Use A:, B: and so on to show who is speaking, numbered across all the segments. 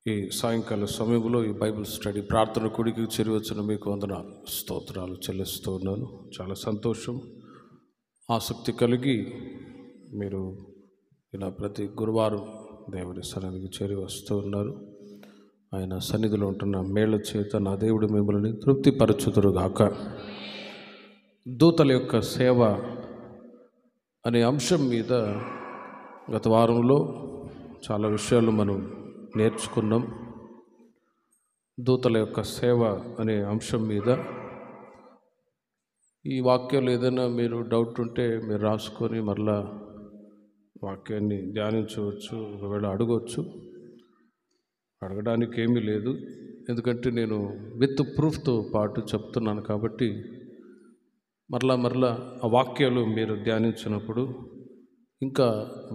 A: ఈ సాయంకాల సమయంలో ఈ బైబిల్ స్టడీ ప్రార్థన కూడికి చేరి వచ్చిన మీకు వందనాలు స్తోత్రాలు చెల్లిస్తూ ఉన్నాను. చాలా సంతోషం, ఆసక్తి కలిగి మీరు ఇలా ప్రతి గురువారం దేవుని సన్నిధికి చేరి వస్తూ ఉన్నారు. ఆయన సన్నిధిలో ఉంటున్న మేళ్ల చేత నా దేవుడు మిమ్మల్ని తృప్తిపరచుదురుగాక. దూతల యొక్క సేవ అనే అంశం మీద గత వారంలో చాలా విషయాలు మనం నేర్చుకున్నాం. దూతల యొక్క సేవ అనే అంశం మీద ఈ వాక్యాలు ఏదైనా మీరు డౌట్ ఉంటే మీరు రాసుకొని మరలా వాక్యాన్ని ధ్యానించవచ్చు, ఒకవేళ అడగవచ్చు. అడగడానికి ఏమీ లేదు, ఎందుకంటే నేను విత్ ప్రూఫ్తో పాటు చెప్తున్నాను కాబట్టి మరలా ఆ వాక్యాలు మీరు ధ్యానించినప్పుడు ఇంకా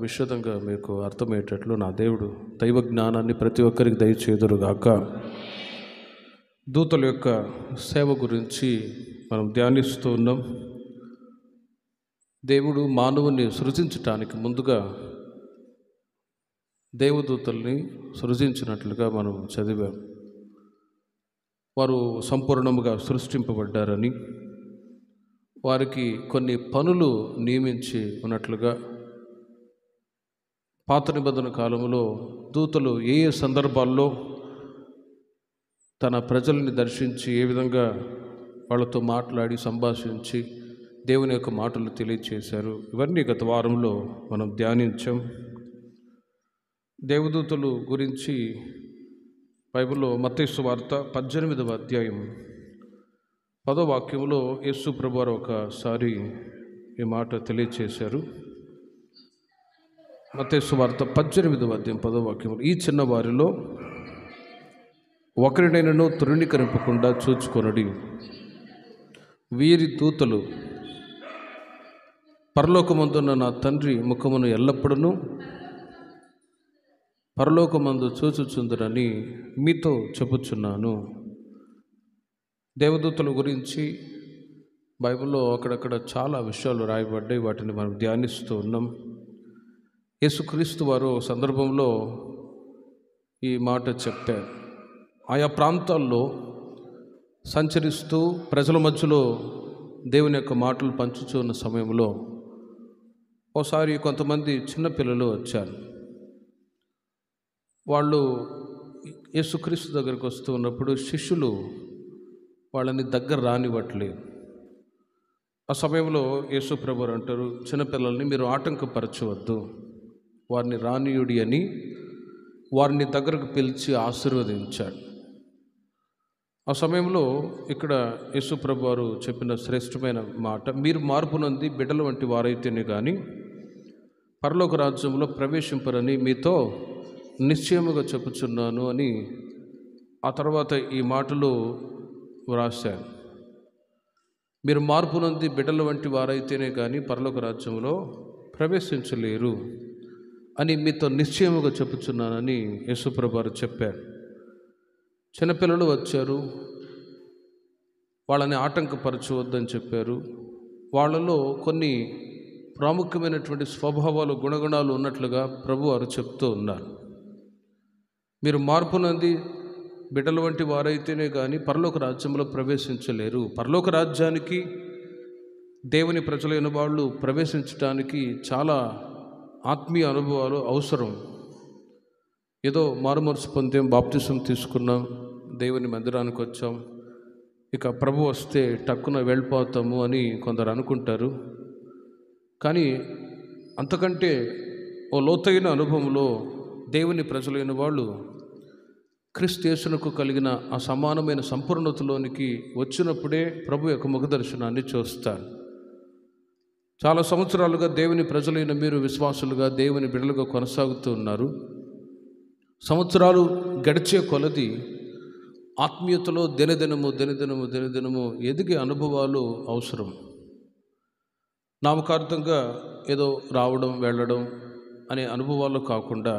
A: విశదంగా మీకు అర్థమయ్యేటట్లు నా దేవుడు దైవ జ్ఞానాన్ని ప్రతి ఒక్కరికి దయచేదురుగాక. దూతల యొక్క సేవ గురించి మనం ధ్యానిస్తూ ఉన్నాం. దేవుడు మానవుని సృజించటానికి ముందుగా దేవదూతల్ని సృజించినట్లుగా మనం చదివాం. వారు సంపూర్ణముగా సృష్టింపబడ్డారని, వారికి కొన్ని పనులు నియమించి ఉన్నట్లుగా, పాత నిబంధన కాలంలో దూతలు ఏ ఏ సందర్భాల్లో తన ప్రజల్ని దర్శించి ఏ విధంగా వాళ్ళతో మాట్లాడి సంభాషించి దేవుని యొక్క మాటలు తెలియచేశారు, ఇవన్నీ గత వారంలో మనం ధ్యానించాం. దేవదూతలు గురించి బైబిల్లో మత్తయి సువార్త 18వ అధ్యాయం 10వ వాక్యంలో యేసు ప్రభువారు ఒకసారి ఈ మాట తెలియచేశారు. మత్తయి సువార్త 18వ అధ్యాయం 10వ వాక్యంలో, ఈ చిన్నవారిలో ఒకరినైనను తృణీకరింపకుండా చూచుకొనుడి, వీరి దూతలు పరలోకమందున్న నా తండ్రి ముఖమును ఎల్లప్పుడూ పరలోకమందు చూచుచుందురని మీతో చెప్పుచున్నాను. దేవదూతల గురించి బైబిల్లో అక్కడక్కడ చాలా విషయాలు రాయబడ్డాయి, వాటిని మనం ధ్యానిస్తూ ఉన్నాం. యేసుక్రీస్తు వారు సందర్భంలో ఈ మాట చెప్పారు. ఆయా ప్రాంతాల్లో సంచరిస్తూ ప్రజల మధ్యలో దేవుని యొక్క మాటలు పంచుతూ ఉన్న సమయంలో ఒకసారి కొంతమంది చిన్నపిల్లలు వచ్చారు. వాళ్ళు యేసుక్రీస్తు దగ్గరికి వస్తూ ఉన్నప్పుడు శిష్యులు వాళ్ళని దగ్గర రానివ్వట్లేదు. ఆ సమయంలో యేసు ప్రభువు అంటారు, చిన్నపిల్లల్ని మీరు ఆటంకపరచవద్దు, వారిని రానియుడి అని వారిని దగ్గరకు పిలిచి ఆశీర్వదించాడు. ఆ సమయంలో ఇక్కడ యేసు ప్రభువు వారు చెప్పిన శ్రేష్టమైన మాట, మీరు మార్పు నొంది బిడ్డల వంటి వారైతేనే కానీ పరలోక రాజ్యంలో ప్రవేశింపరని మీతో నిశ్చయముగా చెప్పుచున్నాను అని ఆ తర్వాత ఈ మాటలు వ్రాశారు. మీరు మార్పు నొంది బిడ్డల వంటి వారైతేనే కానీ పరలోక రాజ్యంలో ప్రవేశించలేరు అని మీతో నిశ్చయముగా చెప్పుచున్నానని యేసు ప్రభువు వారు చెప్పారు. చిన్నపిల్లలు వచ్చారు, వాళ్ళని ఆటంకపరచవద్దని చెప్పారు. వాళ్ళలో కొన్ని ప్రాముఖ్యమైనటువంటి స్వభావాలు, గుణగణాలు ఉన్నట్లుగా ప్రభువు వారు చెప్తూ ఉన్నారు. మీరు మార్పు నొంది బిడ్డల వంటి వారైతేనే కానీ పరలోక రాజ్యంలో ప్రవేశించలేరు. పరలోక రాజ్యానికి దేవుని ప్రజలైన వాళ్ళు ప్రవేశించడానికి చాలా ఆత్మీయ అనుభవాలు అవసరం. ఏదో మారుమనసు పొందాం, బాప్తిసం తీసుకున్నాం, దేవుని మందిరానికి వచ్చాం, ఇక ప్రభు వస్తే టక్కున వెళ్ళిపోతాము అని కొందరు అనుకుంటారు. కానీ అంతకంటే ఓ లోతైన అనుభవంలో దేవుని ప్రజలైన వాళ్ళు క్రీస్తు యేసునకు కలిగిన ఆ సమానమైన సంపూర్ణతలోనికి వచ్చినప్పుడే ప్రభు యొక్క ముఖ దర్శనాన్ని చూస్తారు. చాలా సంవత్సరాలుగా దేవుని ప్రజలైన మీరు విశ్వాసులుగా దేవుని బిడ్డలుగా కొనసాగుతూ ఉన్నారు. సంవత్సరాలు గడిచే కొలది ఆత్మీయతలో దినదినము ఎదిగే అనుభవాలు అవసరం. నామకార్థంగా ఏదో రావడం వెళ్ళడం అనే అనుభవాలు కాకుండా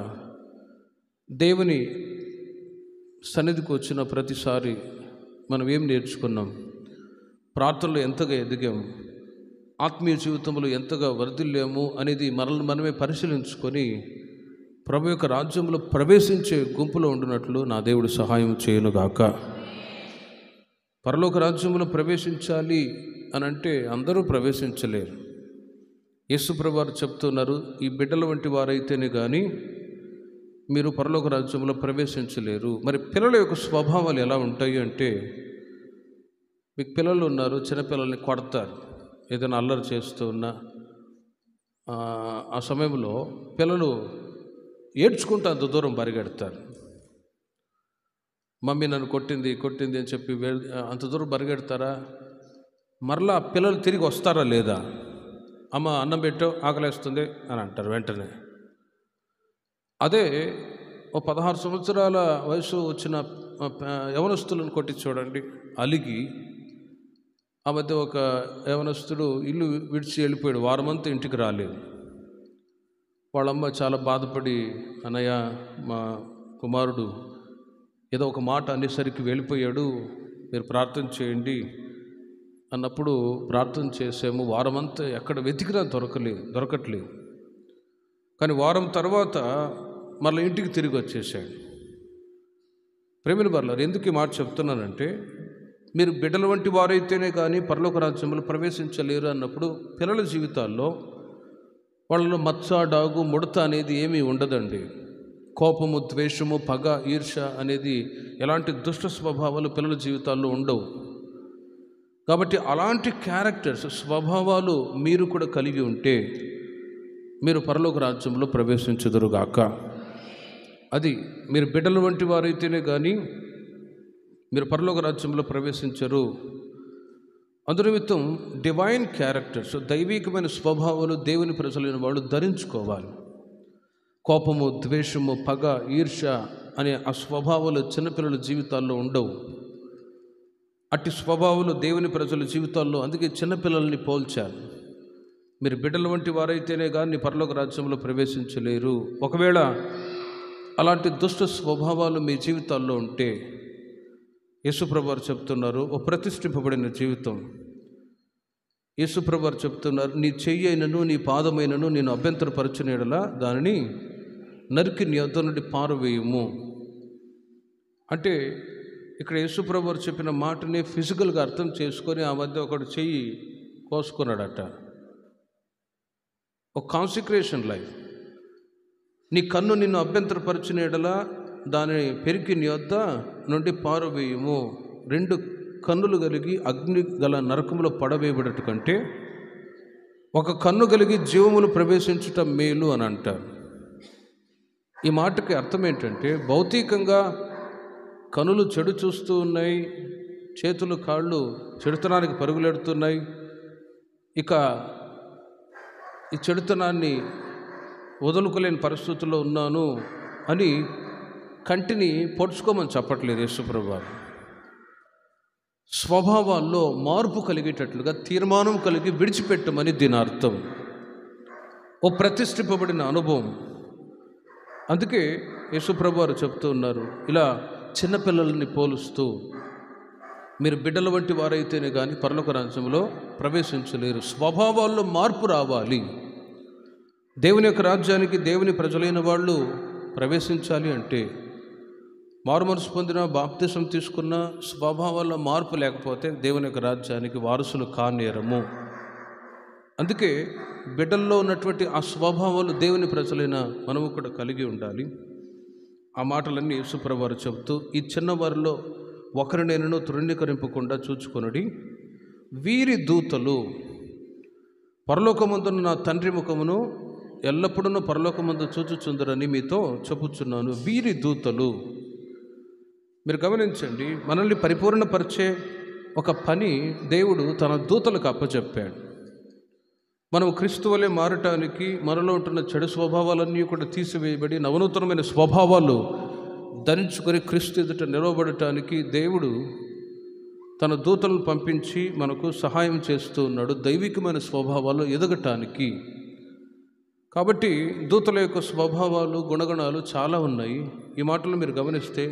A: దేవుని సన్నిధికి వచ్చిన ప్రతిసారి మనం ఏం నేర్చుకున్నాం, ప్రార్థనలో ఎంతగా ఎదిగాం, ఆత్మీయ జీవితంలో ఎంతగా వర్ధిల్లాము అనేది మనల్ని మనమే పరిశీలించుకొని ప్రభు యొక్క రాజ్యంలో ప్రవేశించే గుంపులో ఉండినట్లు నా దేవుడు సహాయం చేయనుగాక. పరలోక రాజ్యంలో ప్రవేశించాలి అని అంటే అందరూ ప్రవేశించలేరు. యేసుప్రభు వారు చెప్తున్నారు, ఈ బిడ్డల వంటి వారైతేనే కానీ మీరు పరలోక రాజ్యంలో ప్రవేశించలేరు. మరి పిల్లల యొక్క స్వభావాలు ఎలా ఉంటాయి అంటే, మీకు పిల్లలు ఉన్నారు, చిన్నపిల్లల్ని కొడతారు, ఏదైనా అల్లరి చేస్తూ ఉన్నా ఆ సమయంలో పిల్లలు ఏడ్చుకుంటూ అంత దూరం పరిగెడతారు. మమ్మీ నన్ను కొట్టింది అని చెప్పి అంత దూరం పరిగెడతారా? మరలా పిల్లలు తిరిగి వస్తారా లేదా? అమ్మ అన్నం పెట్టు, ఆకలేస్తుంది అని అంటారు వెంటనే. అదే ఓ 16 సంవత్సరాల వయసు వచ్చిన యవనస్తులను కొట్టి చూడండి, అలిగి. ఆ మధ్య ఒక యవనస్తుడు ఇల్లు విడిచి వెళ్ళిపోయాడు, వారమంతా ఇంటికి రాలేదు. వాళ్ళమ్మ చాలా బాధపడి, అన్నయ్య మా కుమారుడు ఏదో ఒక మాట అనేసరికి వెళ్ళిపోయాడు, మీరు ప్రార్థన చేయండి అన్నప్పుడు ప్రార్థన చేసాము. వారమంతా ఎక్కడ వెతికినా దొరకట్లేదు. కానీ వారం తర్వాత మళ్ళీ ఇంటికి తిరిగి వచ్చేసాడు. ప్రేమిల బర్లారు, ఎందుకు ఈ మాట చెప్తున్నానంటే, మీరు బిడ్డల వంటి వారైతేనే కానీ పరలోక రాజ్యంలో ప్రవేశించలేరు అన్నప్పుడు పిల్లల జీవితాల్లో వాళ్ళలో మచ్చ, డాగు, ముడత అనేది ఏమీ ఉండదండి. కోపము, ద్వేషము, పగ, ఈర్ష అనేది ఎలాంటి దుష్ట స్వభావాలు పిల్లల జీవితాల్లో ఉండవు. కాబట్టి అలాంటి క్యారెక్టర్స్, స్వభావాలు మీరు కూడా కలిగి ఉంటే మీరు పరలోక రాజ్యంలో ప్రవేశించుదురుగాక. అది మీరు బిడ్డల వంటి వారైతేనే కానీ మీరు పరలోక రాజ్యంలో ప్రవేశించరు. అందునిమిత్తం డివైన్ క్యారెక్టర్స్, దైవికమైన స్వభావాలు దేవుని ప్రజలైన వాళ్ళు ధరించుకోవాలి. కోపము, ద్వేషము, పగ, ఈర్ష అనే ఆ స్వభావాలు చిన్నపిల్లల జీవితాల్లో ఉండవు. అట్టి స్వభావాలు దేవుని ప్రజల జీవితాల్లో, అందుకే చిన్నపిల్లల్ని పోల్చారు. మీరు బిడ్డల వంటి వారైతేనే కానీ పరలోక రాజ్యంలో ప్రవేశించలేరు. ఒకవేళ అలాంటి దుష్ట స్వభావాలు మీ జీవితాల్లో ఉంటే యేసుప్రభు వారు చెప్తున్నారు, ఓ ప్రతిష్ఠింపబడిన జీవితం. యేసుప్రభు వారు చెప్తున్నారు, నీ చెయ్యి అయినను నీ పాదమైనను నేను అభ్యంతరపరచిన యెడల దానిని నరికి నీ యొద్ద నుండి పారవేయుము. అంటే ఇక్కడ యేసుప్రభు వారు చెప్పిన మాటని ఫిజికల్గా అర్థం చేసుకొని ఆ మధ్య ఒకడు చెయ్యి కోసుకున్నాడట. ఒక కాన్సిక్రేషన్ లైఫ్. నీ కన్ను నిన్ను అభ్యంతరపరిచిన యెడల దానిని పెరికి నీ యొద్ద నుండి పారవేయుము. 2 కన్నులు కలిగి అగ్ని గల నరకములో పడవేయబడట కంటే ఒక కన్ను కలిగి జీవములు ప్రవేశించుట మేలు అని అంటారు. ఈ మాటకి అర్థం ఏంటంటే, భౌతికంగా కనులు చెడు చూస్తూ ఉన్నాయి, చేతులు కాళ్ళు చెడుతనానికి పరుగులెడుతున్నాయి. ఇక ఈ చెడుతనాన్ని వదులుకోలేని పరిస్థితుల్లో ఉన్నాను అని కంటిని పొడుచుకోమని చెప్పట్లేదు యేసుప్రభు వారు. స్వభావాల్లో మార్పు కలిగేటట్లుగా తీర్మానం కలిగి విడిచిపెట్టమని దీని అర్థం. ఓ ప్రతిష్ఠింపబడిన అనుభవం. అందుకే యేసుప్రభు వారు చెప్తూ ఉన్నారు, ఇలా చిన్నపిల్లల్ని పోలుస్తూ, మీరు బిడ్డల వంటి వారైతేనే కానీ పరలోక రాజ్యంలో ప్రవేశించలేరు. స్వభావాల్లో మార్పు రావాలి. దేవుని యొక్క రాజ్యానికి దేవుని ప్రజలైన వాళ్ళు ప్రవేశించాలి అంటే, మారుమనసు పొందిన, బాప్తిసం తీసుకున్న, స్వభావాల్లో మార్పు లేకపోతే దేవుని యొక్క రాజ్యానికి వారసులు కానేరము. అందుకే బిడ్డల్లో ఉన్నటువంటి ఆ స్వభావాలు దేవుని ప్రజలైన మనము కూడా కలిగి ఉండాలి. ఆ మాటలన్నీ యేసుప్రభు వారు చెబుతూ, ఈ చిన్నవారిలో ఒకరినైనను తృణీకరింపకుండా చూచుకొనుడి. వీరి దూతలు పరలోకమందున్న నా తండ్రి ముఖమును ఎల్లప్పుడూ పరలోకమందు చూచుచుందరని మీతో చెప్పుచున్నాను. వీరి దూతలు. మీరు గమనించండి, మనల్ని పరిపూర్ణపరిచే ఒక పని దేవుడు తన దూతలకు అప్పచెప్పాడు. మనం క్రీస్తు వలె మారటానికి, మనలో ఉంటున్న చెడు స్వభావాలన్నీ కూడా తీసివేయబడి నవనూతనమైన స్వభావాలు ధరించుకొని క్రీస్తు ఎదుట నిలవబడటానికి దేవుడు తన దూతలను పంపించి మనకు సహాయం చేస్తూ ఉన్నాడు, దైవికమైన స్వభావాలు ఎదగటానికి. కాబట్టి దూతల యొక్క స్వభావాలు, గుణగణాలు చాలా ఉన్నాయి. ఈ మాటలు మీరు గమనిస్తే,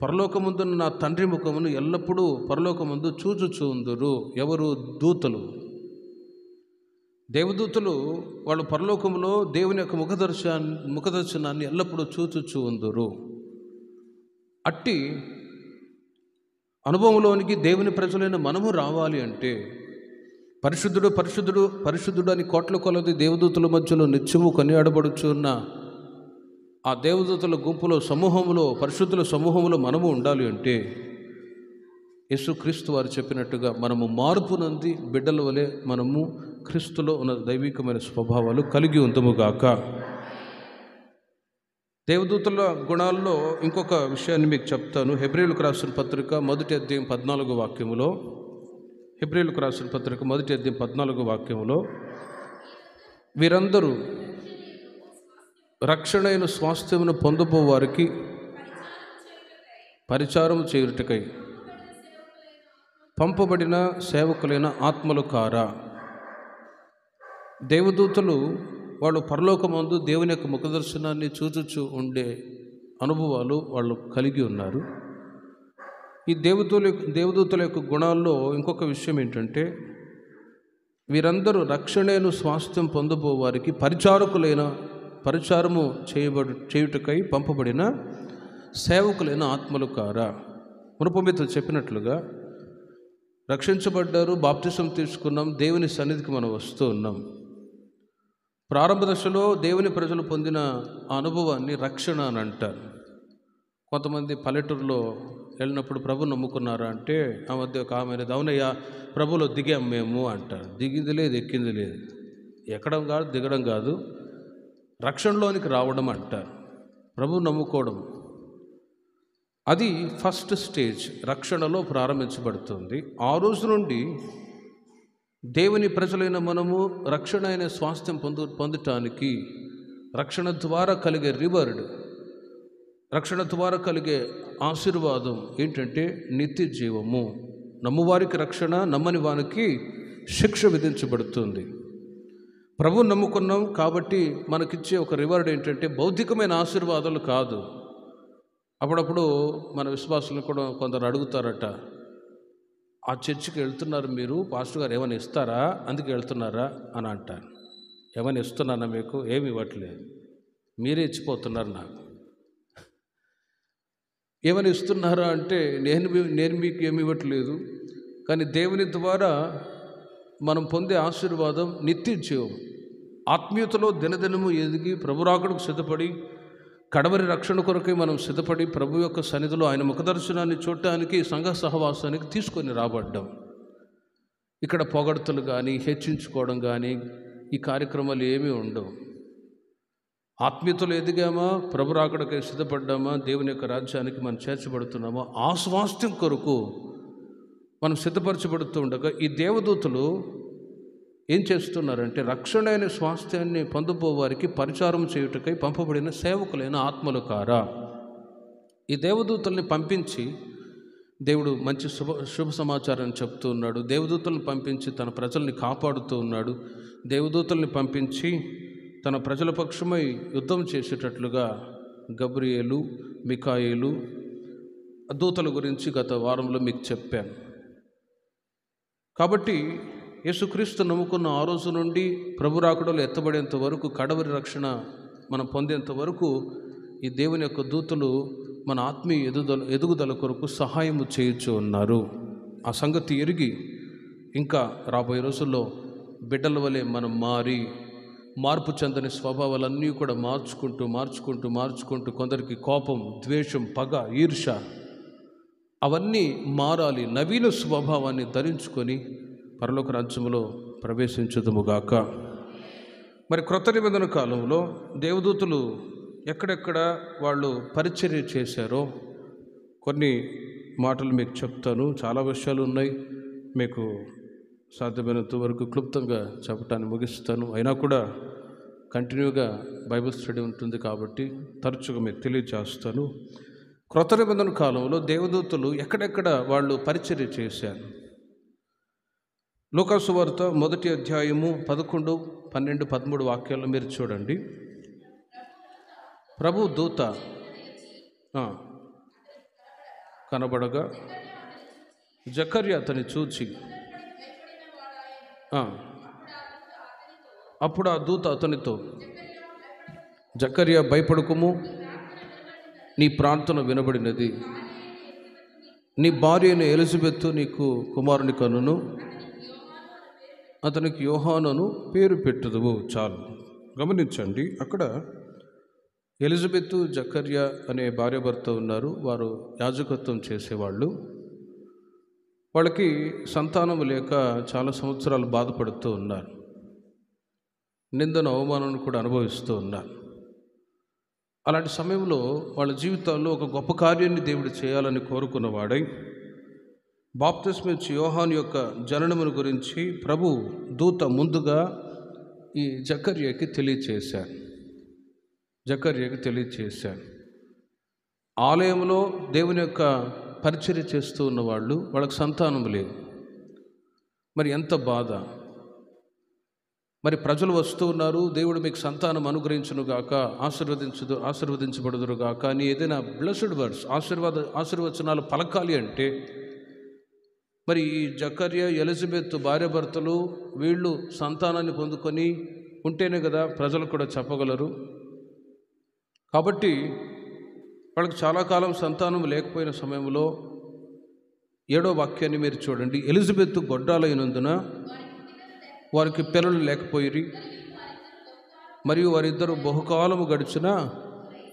A: పరలోకమందున్న నా తండ్రి ముఖమును ఎల్లప్పుడూ పరలోకమందు చూచుచుందురు. ఎవరు? దూతలు. దేవదూతలు వాళ్ళు పరలోకంలో దేవుని యొక్క ముఖదర్శనాన్ని ఎల్లప్పుడూ చూచుచూ ఉందురు. అట్టి అనుభవంలోనికి దేవుని ప్రజలైన మనము రావాలి అంటే పరిశుద్ధుడు పరిశుద్ధుడు పరిశుద్ధుడు అని కోట్ల కొలది దేవదూతల మధ్యలో నిత్యము కొనియాడబడుచున్న ఆ దేవదూతల గుంపులో సమూహంలో పరిశుద్ధుల సమూహంలో మనము ఉండాలి అంటే యేసుక్రీస్తు వారు చెప్పినట్టుగా మనము మార్పు నంది బిడ్డల వలె మనము క్రీస్తులో ఉన్న దైవికమైన స్వభావాలు కలిగి ఉందముగాక. దేవదూతల గుణాల్లో ఇంకొక విషయాన్ని మీకు చెప్తాను. హెబ్రీయులకు రాసిన పత్రిక 1:14 హెబ్రీయులకు రాసిన పత్రిక 1:14 వీరందరూ రక్షణైన స్వాస్థ్యమును పొందబో వారికి పరిచారము చేయుటకై పంపబడిన సేవకులైన ఆత్మలు కారా. దేవదూతలు వాళ్ళు పరలోకమందు దేవుని యొక్క ముఖదర్శనాన్ని చూచుచూ ఉండే అనుభవాలు వాళ్ళు కలిగి ఉన్నారు. ఈ దేవదూతల యొక్క గుణాల్లో ఇంకొక విషయం ఏంటంటే వీరందరూ రక్షణను స్వాస్థ్యం పొందబో వారికి పరిచారము చేయుటకై పంపబడిన సేవకులైన ఆత్మలు కారా. మునుపు మీతో చెప్పినట్లుగా రక్షించబడ్డారు, బాప్తిసం తీసుకున్నాం, దేవుని సన్నిధికి మనం వస్తూ ఉన్నాం. ప్రారంభ దశలో దేవుని ప్రజలు పొందిన ఆ అనుభవాన్ని రక్షణ అని అంటారు. కొంతమంది పల్లెటూరులో వెళ్ళినప్పుడు ప్రభు నమ్ముకున్నారా అంటే ఆ మధ్య ఒక ఆమె అవునయ్యా ప్రభులో దిగాం మేము అంటారు. దిగింది లేదు, ఎక్కింది లేదు, ఎక్కడం కాదు, దిగడం కాదు, రక్షణలోనికి రావడం అంటారు. ప్రభు నమ్ముకోవడం అది ఫస్ట్ స్టేజ్, రక్షణలో ప్రారంభించబడుతుంది. ఆ రోజు నుండి దేవుని ప్రజలైన మనము రక్షణ అయిన స్వాస్థ్యం పొందటానికి రక్షణ ద్వారా కలిగే రివార్డ్, రక్షణ ద్వారా కలిగే ఆశీర్వాదం ఏంటంటే నిత్య జీవము. నమ్మువారికి రక్షణ, నమ్మని వారికి శిక్ష విధించబడుతుంది. ప్రభు నమ్ముకున్నాం కాబట్టి మనకిచ్చే ఒక రివార్డ్ ఏంటంటే భౌతికమైన ఆశీర్వాదాలు కాదు. అప్పుడప్పుడు మన విశ్వాసులను కూడా కొందరు అడుగుతారట, ఆ చర్చికి వెళ్తున్నారు మీరు, పాస్టర్ గారు ఏమైనా ఇస్తారా, అందుకే వెళ్తున్నారా అని అంటారు. ఏమైనా ఇస్తున్నానా మీకు? ఏమి ఇవ్వట్లేదు, మీరే ఇచ్చిపోతున్నారు నాకు. ఏమైనా ఇస్తున్నారా అంటే నేను మీకు ఏమి ఇవ్వట్లేదు, కానీ దేవుని ద్వారా మనం పొందే ఆశీర్వాదం నిత్య జీవం. ఆత్మీయతలో దినదినము ఎదిగి ప్రభురాకుడికి సిద్ధపడి కడవరి రక్షణ కొరకై మనం సిద్ధపడి ప్రభు యొక్క సన్నిధిలో ఆయన ముఖదర్శనాన్ని చూడటానికి సంఘ సహవాసానికి తీసుకొని రాబడ్డాం. ఇక్కడ పొగడ్తలు కానీ హెచ్చించుకోవడం కానీ ఈ కార్యక్రమాలు ఏమీ ఉండవు. ఆత్మీయతలో ఎదిగామా, ప్రభు రాకడకై సిద్ధపడ్డామా, దేవుని యొక్క రాజ్యానికి మనం చేర్చబడుతున్నామా, ఆ స్వాస్థ్యం కొరకు మనం సిద్ధపరచబడుతూ ఉండగా ఈ దేవదూతలు ఏం చేస్తున్నారంటే రక్షణ అయిన స్వాస్థ్యాన్ని పొందబోవారికి పరిచారం చేయుటకై పంపబడిన సేవకులైన ఆత్మలు కారా. ఈ దేవదూతల్ని పంపించి దేవుడు మంచి శుభ సమాచారాన్ని చెప్తూ ఉన్నాడు. దేవదూతలను పంపించి తన ప్రజల్ని కాపాడుతూ ఉన్నాడు. దేవదూతల్ని పంపించి తన ప్రజల పక్షమై యుద్ధం చేసేటట్లుగా గబ్రియేలు, మికాయేలు దూతల గురించి గత వారంలో మీకు చెప్పాను. కాబట్టి యేసుక్రీస్తు నమ్ముకున్న ఆ రోజు నుండి ప్రభు రాకడలో ఎత్తబడేంత వరకు, కడవరి రక్షణ మనం పొందేంత వరకు ఈ దేవుని యొక్క దూతలు మన ఆత్మీయ ఎదుగుదల కొరకు సహాయము చేయుచూ ఉన్నారు. ఆ సంగతి ఎరిగి ఇంకా రాబోయే రోజుల్లో బిడ్డల వలె మనం మార్పు చెందని స్వభావాలన్నీ కూడా మార్చుకుంటూ కొందరికి కోపం, ద్వేషం, పగ, ఈర్ష అవన్నీ మారాలి. నవీన స్వభావాన్ని ధరించుకొని పరలోక రాజ్యములో ప్రవేశించుదుముగాక. మరి క్రొత్త నిబంధన కాలంలో దేవదూతలు ఎక్కడెక్కడ వాళ్ళు పరిచర్య చేశారో కొన్ని మాటలు మీకు చెప్తాను. చాలా విషయాలు ఉన్నాయి, మీకు సాధ్యమైనంత వరకు క్లుప్తంగా చెప్పటాన్ని ముగిస్తాను. అయినా కూడా కంటిన్యూగా బైబిల్ స్టడీ ఉంటుంది కాబట్టి తరచుగా మీకు తెలియజేస్తాను. క్రొత్త నిబంధన కాలంలో దేవదూతలు ఎక్కడెక్కడ వాళ్ళు పరిచర్య చేశారు. లూకా సువార్త 1వ అధ్యాయము 11, 12, 13 వాక్యాల్లో మీరు చూడండి. ప్రభు దూత కనబడగా జకర్యా అతని చూచి అప్పుడు ఆ దూత అతనితో, జకర్యా భయపడకుము, నీ ప్రార్థన వినబడినది, నీ భార్య అయిన ఎలిజబెత్ నీకు కుమారుని కనును, అతనికి యోహానును పేరు పెట్టుదువు. చాలు. గమనించండి, అక్కడ ఎలిజబెత్, జకర్యా అనే భార్యాభర్త ఉన్నారు. వారు యాజకత్వం చేసేవాళ్ళు. వాళ్ళకి సంతానం లేక చాలా సంవత్సరాలు బాధపడుతూ ఉన్నారు. నిందను, అవమానాన్ని కూడా అనుభవిస్తూ ఉన్నారు. అలాంటి సమయంలో వాళ్ళ జీవితాల్లో ఒక గొప్ప కార్యాన్ని దేవుడు చేయాలని కోరుకున్నవాడై, బాప్తిస్మా ఇచ్చే యోహాను యొక్క జననమును గురించి ప్రభు దూత ముందుగా ఈ జకర్యాకి తెలియచేశాడు. ఆలయంలో దేవుని యొక్క పరిచర్య చేస్తూ ఉన్నవాళ్ళు, వాళ్ళకి సంతానం లేదు. మరి ఎంత బాధ! మరి ప్రజలు వస్తూ ఉన్నారు, దేవుడు మీకు సంతానం అనుగ్రహించును గాక, ఆశీర్వదించబడుదురు గాక అని ఏదైనా బ్లెస్డ్ వర్డ్స్, ఆశీర్వచనాలు పలకాలి అంటే మరి ఈ జకర్యా, ఎలిజబెత్ భార్యాభర్తలు వీళ్ళు సంతానాన్ని పొందుకొని ఉంటేనే కదా ప్రజలు కూడా చెప్పగలరు. కాబట్టి వాళ్ళకి చాలా కాలం సంతానం లేకపోయిన సమయంలో 7వ వాక్యాన్ని మీరు చూడండి. ఎలిజబెత్ గొడ్రాలైనందున వారికి పిల్లలు లేకపోయిరి, మరియు వారిద్దరూ బహుకాలము గడిచిన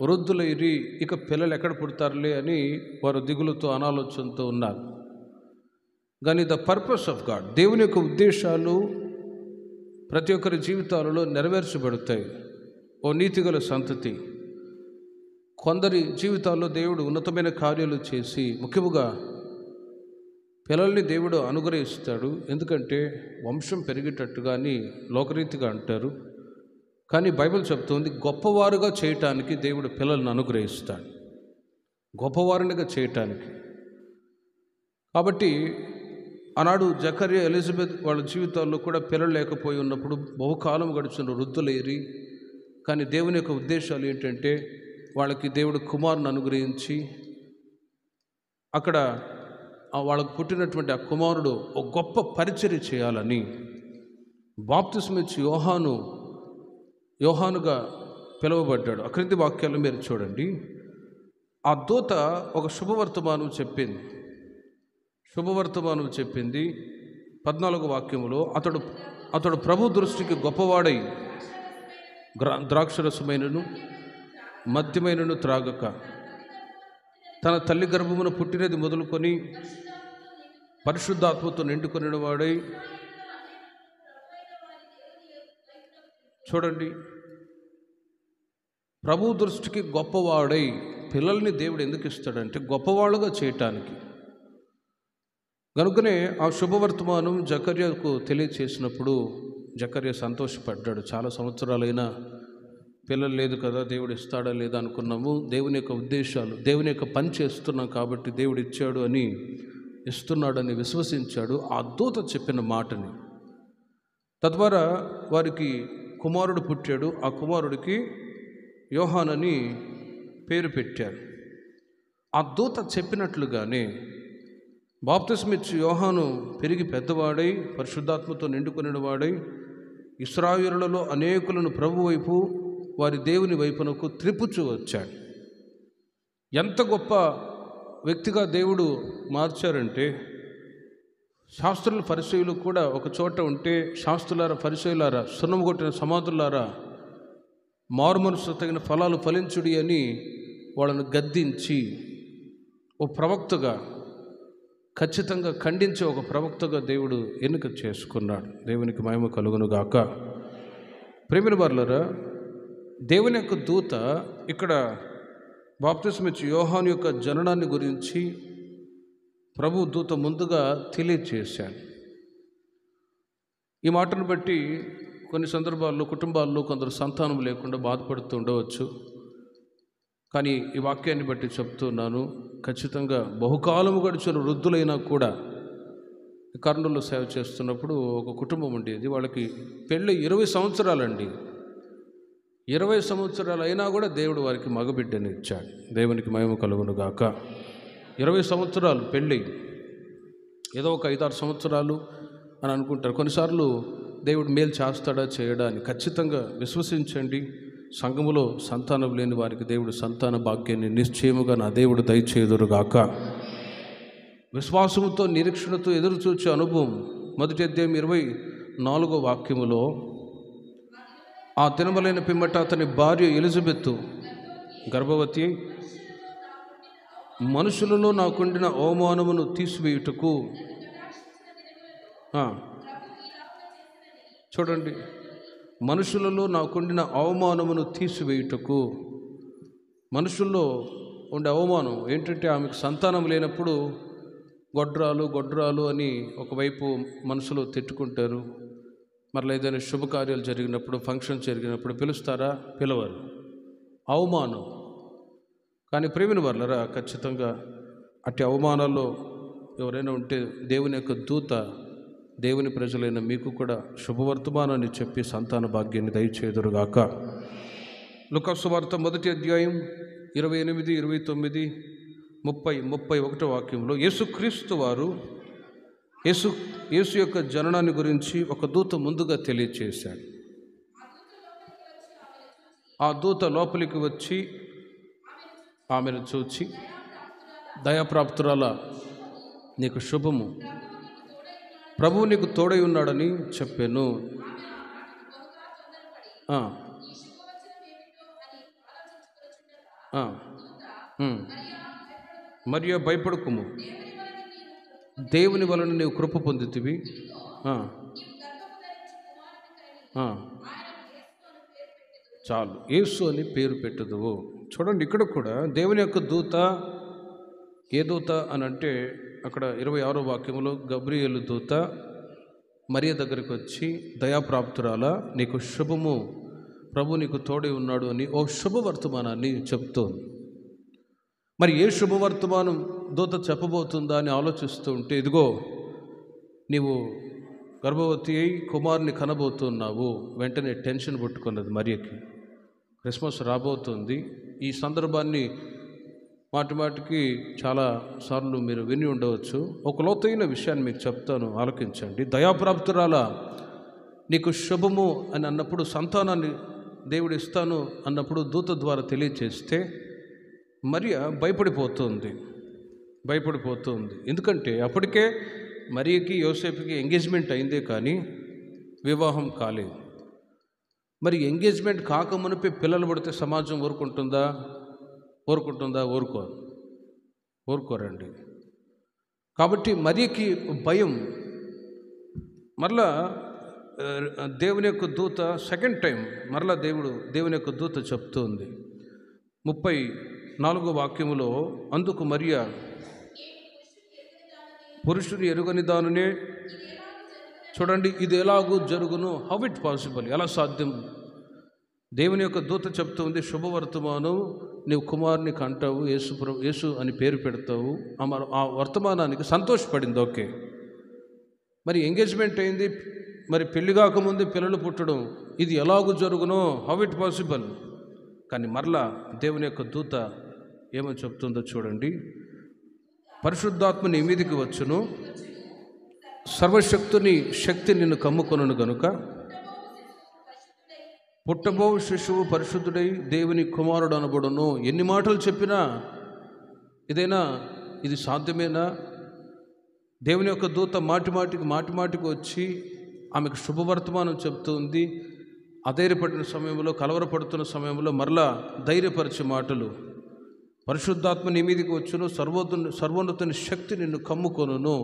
A: వృద్ధులైరి, ఇక పిల్లలు ఎక్కడ పుడతారులే అని వారు దిగులుతో, అనాలోచనతో ఉన్నారు. కానీ ద పర్పస్ ఆఫ్ గాడ్, దేవుని యొక్క ఉద్దేశాలు ప్రతి ఒక్కరి జీవితాలలో నెరవేర్చబడతాయి. ఓ నీతిగల సంతతి, కొందరి జీవితాల్లో దేవుడు ఉన్నతమైన కార్యాలు చేసి ముఖ్యముగా పిల్లల్ని దేవుడు అనుగ్రహిస్తాడు. ఎందుకంటే వంశం పెరిగేటట్టుగా అని లోకరీతిగా అంటారు. కానీ బైబిల్ చెప్తుంది గొప్పవారుగా చేయటానికి దేవుడు పిల్లల్ని అనుగ్రహిస్తాడు, గొప్పవారినిగా చేయటానికి. కాబట్టి ఆనాడు జకర్యా, ఎలిజబెత్ వాళ్ళ జీవితాల్లో కూడా పిల్లలు లేకపోయి ఉన్నప్పుడు బహుకాలం గడిచిన వృద్ధులేరి, కానీ దేవుని యొక్క ఉద్దేశాలు ఏంటంటే వాళ్ళకి దేవుడు కుమారుని అనుగ్రహించి అక్కడ వాళ్ళకు పుట్టినటువంటి ఆ కుమారుడు ఒక గొప్ప పరిచర్య చేయాలని బాప్తిస్మా ఇచ్చి యోహానుగా పిలువబడ్డాడు. ఆ క్రింది వాక్యాలు మీరు చూడండి. ఆ దూత ఒక శుభవర్తమానం చెప్పింది. 14వ వాక్యములో, అతడు ప్రభు దృష్టికి గొప్పవాడై ద్రాక్షరసమైనను మద్యమైనను త్రాగక, తన తల్లి గర్భమున పుట్టినది మొదలుకొని పరిశుద్ధాత్మతో నిండుకొనిన వాడై. చూడండి, ప్రభు దృష్టికి గొప్పవాడై. పిల్లల్ని దేవుడు ఎందుకు ఇస్తాడంటే గొప్పవాళ్ళుగా చేయటానికి. కనుకనే ఆ శుభవర్తమానం జకర్యాకు తెలియచేసినప్పుడు జకర్యా సంతోషపడ్డాడు. చాలా సంవత్సరాలైనా పిల్లలు లేదు కదా, దేవుడు ఇస్తాడా లేదా అనుకున్నాము. దేవుని యొక్క ఉద్దేశాలు, దేవుని యొక్క పని చేస్తున్నాం కాబట్టి దేవుడు ఇచ్చాడు అని, ఇస్తున్నాడని విశ్వసించాడు ఆ దూత చెప్పిన మాటని. తద్వారా వారికి కుమారుడు పుట్టాడు. ఆ కుమారుడికి యోహానని పేరు పెట్టారు. ఆ దూత చెప్పినట్లుగానే బాప్తిస్మా ఇచ్చి యోహాను పెరిగి పెద్దవాడై పరిశుద్ధాత్మతో నిండుకొనిన వాడై ఇశ్రాయేలులలో అనేకులను ప్రభు వైపు, వారి దేవుని వైపునకు త్రిప్పుచూ వచ్చాడు. ఎంత గొప్ప వ్యక్తిగా దేవుడు మార్చారంటే, శాస్త్రులు, పరిసయ్యులు కూడా ఒక చోట ఉంటే, శాస్త్రులారా, పరిసయ్యులారా, సున్నము కొట్టిన సమాధులారా, మారు మనసు తగిన ఫలాలు ఫలించుడి అని వాళ్ళను గద్దించి ఓ ప్రవక్తగా, ఖచ్చితంగా ఖండించే ఒక ప్రవక్తగా దేవుడు ఎన్నిక చేసుకున్నాడు. దేవునికి మహిమ కలుగును గాక. ప్రేమిన వారలారా, దేవుని యొక్క దూత ఇక్కడ బాప్తిస్మా ఇచ్చే యోహాను యొక్క జననాన్ని గురించి ప్రభు దూత ముందుగా తెలియచేశాడు. ఈ మాటను బట్టి కొన్ని సందర్భాల్లో కుటుంబాల్లో కొందరు సంతానం లేకుండా బాధపడుతూ ఉండవచ్చు. కానీ ఈ వాక్యాన్ని బట్టి చెప్తున్నాను, ఖచ్చితంగా బహుకాలము గడిచిన వృద్ధులైనా కూడా కర్నూలులో సేవ చేస్తున్నప్పుడు ఒక కుటుంబం ఉండేది. వాళ్ళకి పెళ్ళి 20 సంవత్సరాలండి. 20 సంవత్సరాలు అయినా కూడా దేవుడు వారికి మగబిడ్డని ఇచ్చాడు. దేవునికి మహిమ కలుగును గాక. 20 సంవత్సరాలు పెళ్ళి, ఏదో ఒక 5-6 సంవత్సరాలు అని అనుకుంటారు. కొన్నిసార్లు దేవుడు మేలు చేస్తాడా చేయడా అని ఖచ్చితంగా విశ్వసించండి. సంఘములో సంతానం లేని వారికి దేవుడు సంతాన భాగ్యాన్ని నిశ్చయముగా నా దేవుడు దయచేయుదురుగాక. విశ్వాసముతో నిరీక్షణతో ఎదురు చూచే అనుభవం. 1 అధ్యాయం 24వ వాక్యములో, ఆ దినములైన పిమ్మట అతని భార్య ఎలిజబెత్ గర్భవతి మనుషులలో నాకుండిన అవమానమును తీసివేయుటకు, చూడండి, మనుషులలో నాకుండిన అవమానమును తీసివేయుటకు. మనుషుల్లో ఉండే అవమానం ఏంటంటే, ఆమెకు సంతానం లేనప్పుడు గొడ్రాలు అని ఒకవైపు మనసులో తిట్టుకుంటారు. మరలా ఏదైనా శుభకార్యాలు జరిగినప్పుడు, ఫంక్షన్ జరిగినప్పుడు పిలుస్తారా? పిలవరు. అవమానం. కానీ ప్రేమిన వాళ్ళరా, ఖచ్చితంగా అట్టి అవమానాల్లో ఎవరైనా ఉంటే దేవుని యొక్క దూత దేవుని ప్రజలైన మీకు కూడా శుభవర్తమానాన్ని చెప్పి సంతాన భాగ్యాన్ని దయచేయుదురుగాక. లూకా సువార్త 1 అధ్యాయం 28, 29, 30, 31 వాక్యంలో యేసుక్రీస్తు వారు యేసు యొక్క జననాన్ని గురించి ఒక దూత ముందుగా తెలియచేశాడు. ఆ దూత లోపలికి వచ్చి ఆమెను చూచి, దయాప్రాప్తురాలా, నీకు శుభము, ప్రభువు నీకు తోడై ఉన్నాడని చెప్పాను. మరియు భయపడకుము, దేవుని వలన నీవు కృప పొందితివి. చాలు, యేసు అని పేరు పెట్టుదువు. చూడండి, ఇక్కడ కూడా దేవుని యొక్క దూత. ఏ దూత అని అంటే, అక్కడ 26వ వాక్యంలో గబ్రియేలు దూత మరియ దగ్గరికి వచ్చి, దయాప్రాప్తురాలా, నీకు శుభము, ప్రభు నీకు తోడై ఉన్నాడు అని ఓ శుభవర్తమానాన్ని చెప్తోంది. మరి ఏ శుభవర్తమానం దూత చెప్పబోతుందా అని ఆలోచిస్తూ ఉంటే, ఇదిగో నీవు గర్భవతి అయి కుమారుని కనబోతున్నావు. వెంటనే టెన్షన్ పుట్టుకున్నది మరియకి. క్రిస్మస్ రాబోతుంది. ఈ సందర్భాన్ని మాటిమాటికి చాలా సార్లు మీరు విని ఉండవచ్చు. ఒక లోతైన విషయాన్ని మీకు చెప్తాను, ఆలకించండి. దయాప్రాప్తురాలా, నీకు శుభము అని అన్నప్పుడు, సంతానాన్ని దేవుడు ఇస్తాను అన్నప్పుడు దూత ద్వారా తెలియచేస్తే మరియ భయపడిపోతుంది. ఎందుకంటే అప్పటికే మరియకి యోసేపుకి ఎంగేజ్మెంట్ అయిందే కానీ వివాహం కాలేదు. మరి ఎంగేజ్మెంట్ కాకమునిపై పిల్లలు పడితే సమాజం ఊరుకుంటుందా? ఊరుకోరండి. కాబట్టి మరియకి భయం. మరలా దేవుని యొక్క దూత సెకండ్ టైం మరలా దేవుని యొక్క దూత చెప్తుంది 34వ వాక్యములో, అందుకు మరియ, పురుషుడు ఎరుగని దానినే, చూడండి, ఇది ఎలాగూ జరుగును, హౌ ఇట్ పాసిబుల్, ఎలా సాధ్యం? దేవుని యొక్క దూత చెప్తుంది, శుభవర్తమానం, నీవు కుమారుని కంటావు, యేసు అని పేరు పెడతావు. ఆ వర్తమానానికి సంతోషపడింది. ఓకే, మరి ఎంగేజ్మెంట్ అయింది, మరి పెళ్లి కాకముందు పిల్లలు పుట్టడం, ఇది ఎలాగూ జరుగునో, హౌ ఇట్ పాసిబుల్? కానీ మరలా దేవుని యొక్క దూత ఏమని చెప్తుందో చూడండి. పరిశుద్ధాత్మ నీ మీదికి వచ్చును, సర్వశక్తుని శక్తి నిన్ను కమ్ముకొనును గనుక పుట్టబో శిశువు పరిశుద్ధుడై దేవుని కుమారుడు అనబడును. ఎన్ని మాటలు చెప్పినా ఇది సాధ్యమేనా? దేవుని యొక్క దూత మాటిమాటికి వచ్చి ఆమెకు శుభవర్తమానం చెప్తుంది. అధైర్యపడిన సమయంలో, కలవరపడుతున్న సమయంలో మరలా ధైర్యపరిచే మాటలు. పరిశుద్ధాత్మ నీ మీదికి వచ్చును, సర్వోన్నతుని శక్తి నిన్ను కమ్ముకొనును.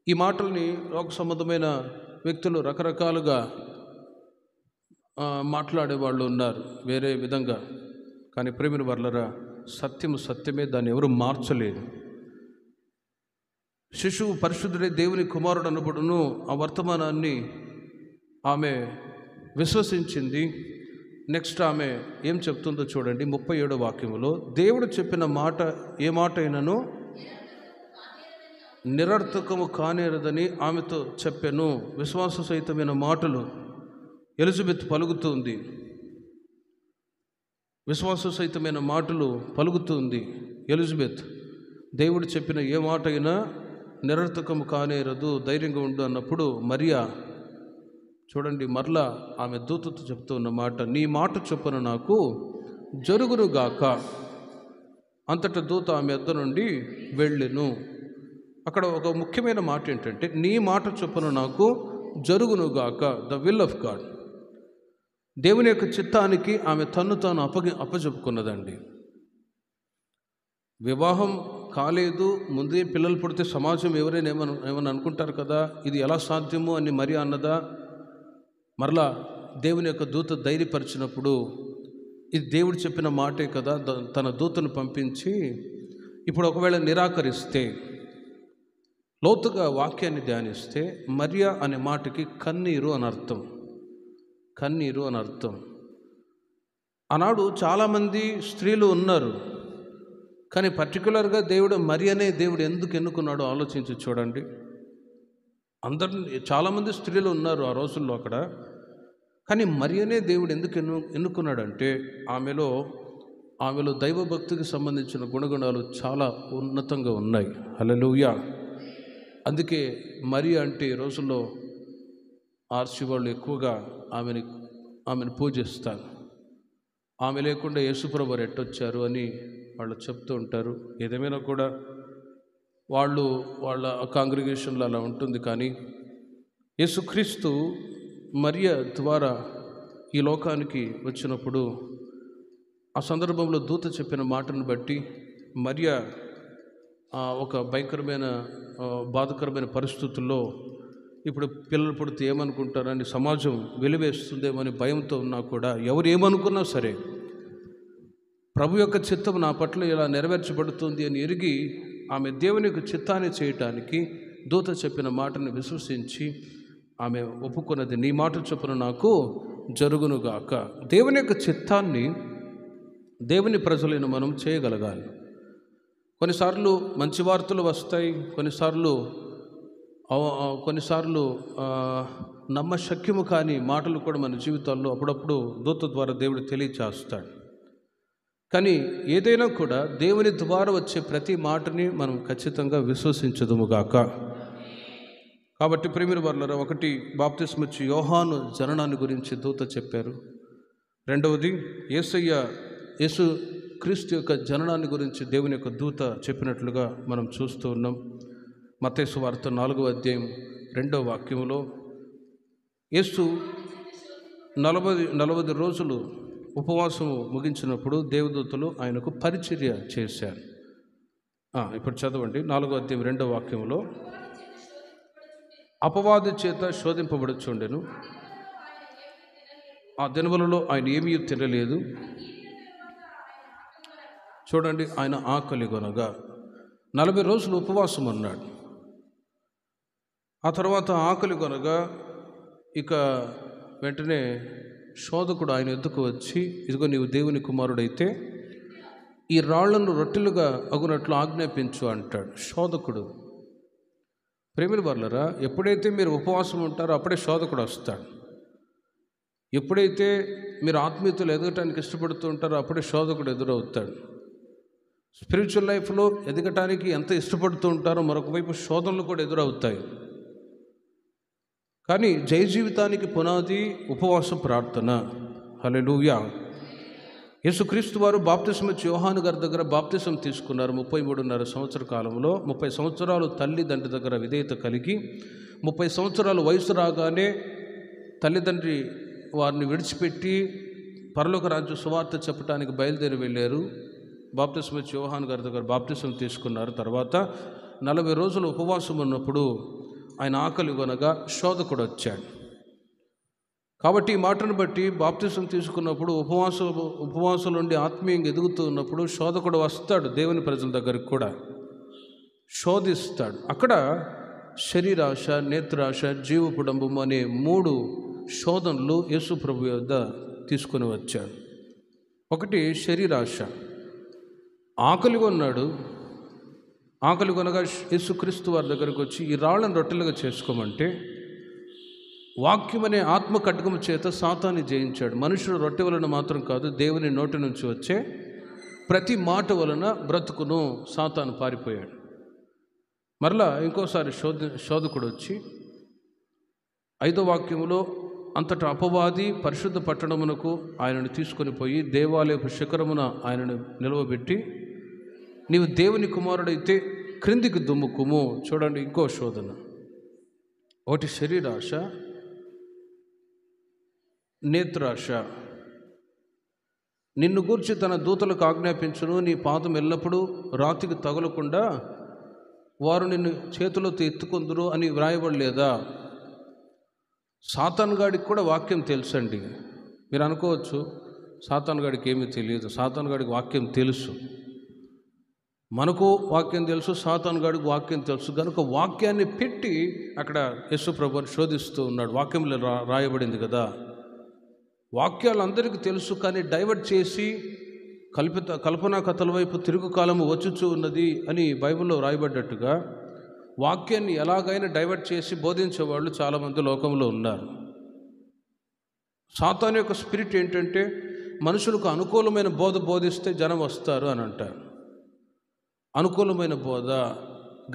A: ఈ మాటల్ని లోక సంబంధమైన వ్యక్తులు రకరకాలుగా మాట్లాడేవాళ్ళు ఉన్నారు, వేరే విధంగా. కానీ ప్రేమిన వర్లరా, సత్యమే, దాన్ని ఎవరు మార్చలేరు. శిశువు పరిశుద్ధుడై దేవుని కుమారుడు అనబడును. ఆ వర్తమానాన్ని ఆమె విశ్వసించింది. నెక్స్ట్ ఆమె ఏం చెప్తుందో చూడండి 37వ వాక్యములో, దేవుడు చెప్పిన మాట ఏ మాట అయినను నిరర్థకము కానేరదని ఆమెతో చెప్పెను. విశ్వాస సహితమైన మాటలు ఎలిజబెత్ పలుకుతుంది. ఎలిజబెత్. దేవుడు చెప్పిన ఏ మాట అయినా నిరర్థకము కానేరదు, ధైర్యంగా ఉండు అన్నప్పుడు మరియా చూడండి, మరలా ఆమె దూతతో చెప్తూ ఉన్న మాట, నీ మాట చొప్పున నాకు జరుగునుగాక. అంతట దూత ఆమె యొద్ద నుండి వెళ్ళెను. అక్కడ ఒక ముఖ్యమైన మాట ఏంటంటే, నీ మాట చొప్పున నాకు జరుగునుగాక. The will of God. దేవుని యొక్క చిత్తానికి ఆమె తన్ను తాను అప్పచెప్పుకున్నదండి. వివాహం కాలేదు, ముందే పిల్లలు పుడితే సమాజం ఎవరైనా ఏమని అనుకుంటారు కదా, ఇది ఎలా సాధ్యము అని మరి అన్నదా. మరలా దేవుని యొక్క దూత ధైర్యపరిచినప్పుడు, ఇది దేవుడు చెప్పిన మాటే కదా, తన దూతను పంపించి, ఇప్పుడు ఒకవేళ నిరాకరిస్తే, లోతుగా వాక్యాన్ని ధ్యానిస్తే, మరియా అనే మాటకి కన్నీరు అని అర్థం. కన్నీరు అని అర్థం. ఆనాడు చాలామంది స్త్రీలు ఉన్నారు, కానీ పర్టికులర్గా దేవుడు మరియనే దేవుడు ఎందుకు ఎన్నుకున్నాడో ఆలోచించి చూడండి. చాలామంది స్త్రీలు ఉన్నారు ఆ రోజుల్లో అక్కడ, కానీ మరియనే దేవుడు ఎందుకు ఎన్నుకున్నాడంటే ఆమెలో దైవభక్తికి సంబంధించిన గుణగణాలు చాలా ఉన్నతంగా ఉన్నాయి. హల్లెలూయా. అందుకే మరి అంటే ఈ రోజుల్లో ఆర్సి వాళ్ళు ఎక్కువగా ఆమెను పూజిస్తారు. ఆమె లేకుండా యేసుప్రభు వారు ఎట్టొచ్చారు అని వాళ్ళు చెప్తూ ఉంటారు. ఏదేమైనా కూడా వాళ్ళ కాంగ్రిగేషన్లో అలా ఉంటుంది. కానీ యేసుక్రీస్తు మరియ ద్వారా ఈ లోకానికి వచ్చినప్పుడు, ఆ సందర్భంలో దూత చెప్పిన మాటను బట్టి మరియ ఒక భయంకరమైన బాధకరమైన పరిస్థితుల్లో, ఇప్పుడు పిల్లలు పుడితే ఏమనుకుంటారని సమాజం వెలివేస్తుందేమో అని భయంతో ఉన్నా కూడా, ఎవరు ఏమనుకున్నా సరే ప్రభు యొక్క చిత్తం నా పట్ల ఇలా నెరవేర్చబడుతుంది అని ఎరిగి ఆమె దేవుని యొక్క చిత్తాన్ని చేయటానికి దూత చెప్పిన మాటను విశ్వసించి ఆమె ఒప్పుకున్నది. నీ మాట చొప్పున నాకు జరుగునుగాక. దేవుని యొక్క చిత్తాన్ని దేవుని ప్రజలైన మనం చేయగలగాలి. కొన్నిసార్లు మంచి వార్తలు వస్తాయి, కొన్నిసార్లు నమ్మశక్యము కాని మాటలు కూడా మన జీవితాల్లో అప్పుడప్పుడు దూత ద్వారా దేవుడు తెలియచేస్తాడు. కానీ ఏదైనా కూడా దేవుని ద్వారా వచ్చే ప్రతి మాటని మనం ఖచ్చితంగా విశ్వసించదుముగాక. కాబట్టి ప్రియమైన వారలారా, ఒకటి, బాప్తిస్మిచ్చి యోహాను జననాన్ని గురించి దూత చెప్పారు. రెండవది, యేసు క్రీస్తు యొక్క జననాన్ని గురించి దేవుని యొక్క దూత చెప్పినట్లుగా మనం చూస్తూ ఉన్నాం. మత్తయి సువార్త 4వ అధ్యాయం 2వ వాక్యములో యేసు 40 రోజులు ఉపవాసం ముగించినప్పుడు దేవదూతలు ఆయనకు పరిచర్య చేశారు. ఇప్పుడు చదవండి, 4వ అధ్యాయం 2వ వాక్యంలో, అపవాది చేత శోధింపబడుచుండెను, ఆ దినములలో ఆయన ఏమీ తినలేదు. చూడండి, ఆయన ఆకలి కొనగా 40 రోజులు ఉపవాసం ఉన్నాడు. ఆ తర్వాత ఆకలి కొనగా ఇక వెంటనే శోధకుడు ఆయన ఎద్దుకు వచ్చి, ఇదిగో నీవు దేవుని కుమారుడైతే ఈ రాళ్లను రొట్టెలుగా అగునట్లు ఆజ్ఞాపించు అంటాడు శోధకుడు. ప్రేమిల వారలారా, ఎప్పుడైతే మీరు ఉపవాసం ఉంటారో అప్పుడే శోధకుడు వస్తాడు. ఎప్పుడైతే మీరు ఆత్మీయతలు ఎదగటానికి ఇష్టపడుతూ ఉంటారో అప్పుడే శోధకుడు ఎదురవుతాడు. స్పిరిచువల్ లైఫ్లో ఎదగటానికి ఎంత ఇష్టపడుతూ ఉంటారో మరొక వైపు శోధనలు కూడా ఎదురవుతాయి. కానీ జయ జీవితానికి పునాది ఉపవాస ప్రార్థన. హల్లెలూయా. యేసుక్రీస్తు వారు బాప్తిస్మిచ్చి యోహాను గారి దగ్గర బాప్తిసం తీసుకున్నారు. 33.5 సంవత్సర కాలంలో 30 సంవత్సరాలు తల్లిదండ్రి దగ్గర విధేయత కలిగి, 30 సంవత్సరాలు వయసు రాగానే తల్లిదండ్రి వారిని విడిచిపెట్టి పరలోక రాజ్య సువార్త చెప్పడానికి బయలుదేరి వెళ్ళారు. బాప్తిస్మిచ్చి యోహాను గారి దగ్గర బాప్తిసం తీసుకున్నారు. తర్వాత 40 రోజులు ఉపవాసం ఉన్నప్పుడు ఆయన ఆకలి కొనగా శోధకుడు వచ్చాడు. కాబట్టి ఈ మాటను బట్టి బాప్తిసం తీసుకున్నప్పుడు ఉపవాసం నుండి ఆత్మీయంగా ఎదుగుతూ ఉన్నప్పుడు శోధకుడు వస్తాడు. దేవుని ప్రజల దగ్గరికి కూడా శోధిస్తాడు. అక్కడ శరీరాశ, నేత్రాశ, జీవపుడంబము అనే 3 శోధనలు యేసు ప్రభు యొద్ద తీసుకుని వచ్చాడు. ఒకటి శరీరాశ. ఆకలి కొన్నాడు. ఆకలి కొనగా యేసుక్రీస్తు వారి దగ్గరకు వచ్చి ఈ రాళ్ళను రొట్టెలుగా చేసుకోమంటే, వాక్యం అనే ఆత్మ ఖడ్గము చేత సాతాన్ని జయించాడు. మనుషుడు రొట్టె వలన మాత్రం కాదు, దేవుని నోటి నుంచి వచ్చే ప్రతి మాట వలన బ్రతుకును. సాతాను పారిపోయాడు. మరలా ఇంకోసారి శోధకుడు వచ్చి 5వ వాక్యములో అంతటా అపవాది పరిశుద్ధ పట్టణమునకు ఆయనను తీసుకొని పోయి దేవాలయపు శిఖరమున ఆయనను నిలవబెట్టి, నీవు దేవుని కుమారుడైతే క్రిందికి దుమ్ముకుము. చూడండి, ఇంకో శోధన. ఒకటి శరీరాశ, నేత్రాశ. నిన్ను గూర్చి తన దూతలకు ఆజ్ఞాపించును, నీ పాదం ఎల్లప్పుడూ రాతికి తగలకుండా వారు నిన్ను చేతులతో ఎత్తుకొందురు అని వ్రాయబడలేదా? సాతాను గాడికి కూడా వాక్యం తెలుసండి. మీరు అనుకోవచ్చు సాతాను గాడికి ఏమీ తెలియదు. సాతాను గాడికి వాక్యం తెలుసు. మనకు వాక్యం తెలుసు, సాతాను గాడికి వాక్యం తెలుసు. కనుక వాక్యాన్ని పెట్టి అక్కడ యేసు ప్రభువుని శోధిస్తూ ఉన్నాడు. వాక్యంలో రాయబడింది కదా. వాక్యాలు అందరికీ తెలుసు, కానీ డైవర్ట్ చేసి కల్పనా కథల వైపు తిరుగు కాలము వచ్చుచూ ఉన్నది అని బైబిల్లో రాయబడ్డట్టుగా వాక్యాన్ని ఎలాగైనా డైవర్ట్ చేసి బోధించేవాళ్ళు చాలామంది లోకంలో ఉన్నారు. సాతాను యొక్క స్పిరిట్ ఏంటంటే, మనుషులకు అనుకూలమైన బోధ బోధిస్తే జనం వస్తారు అని అంటారు. అనుకూలమైన బోధ,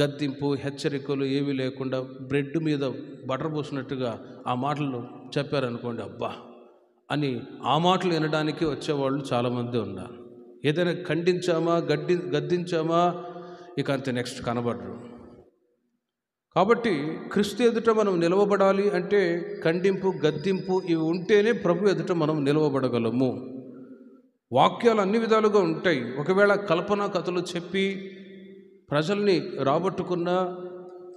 A: గద్దింపు, హెచ్చరికలు ఏమీ లేకుండా బ్రెడ్ మీద బటర్ పోసినట్టుగా ఆ మాటలు చెప్పారనుకోండి, అబ్బా అని ఆ మాటలు వినడానికి వచ్చేవాళ్ళు చాలామంది ఉన్నారు. ఏదైనా ఖండించామా, గద్దించామా, ఇక అంతే, నెక్స్ట్ కనబడరు. కాబట్టి క్రీస్తు ఎదుట మనం నిలవబడాలి అంటే ఖండింపు, గద్దింపు ఇవి ఉంటేనే ప్రభు ఎదుట మనం నిలవబడగలము. వాక్యాలు అన్ని విధాలుగా ఉంటాయి. ఒకవేళ కల్పనా కథలు చెప్పి ప్రజల్ని రాబట్టుకున్న,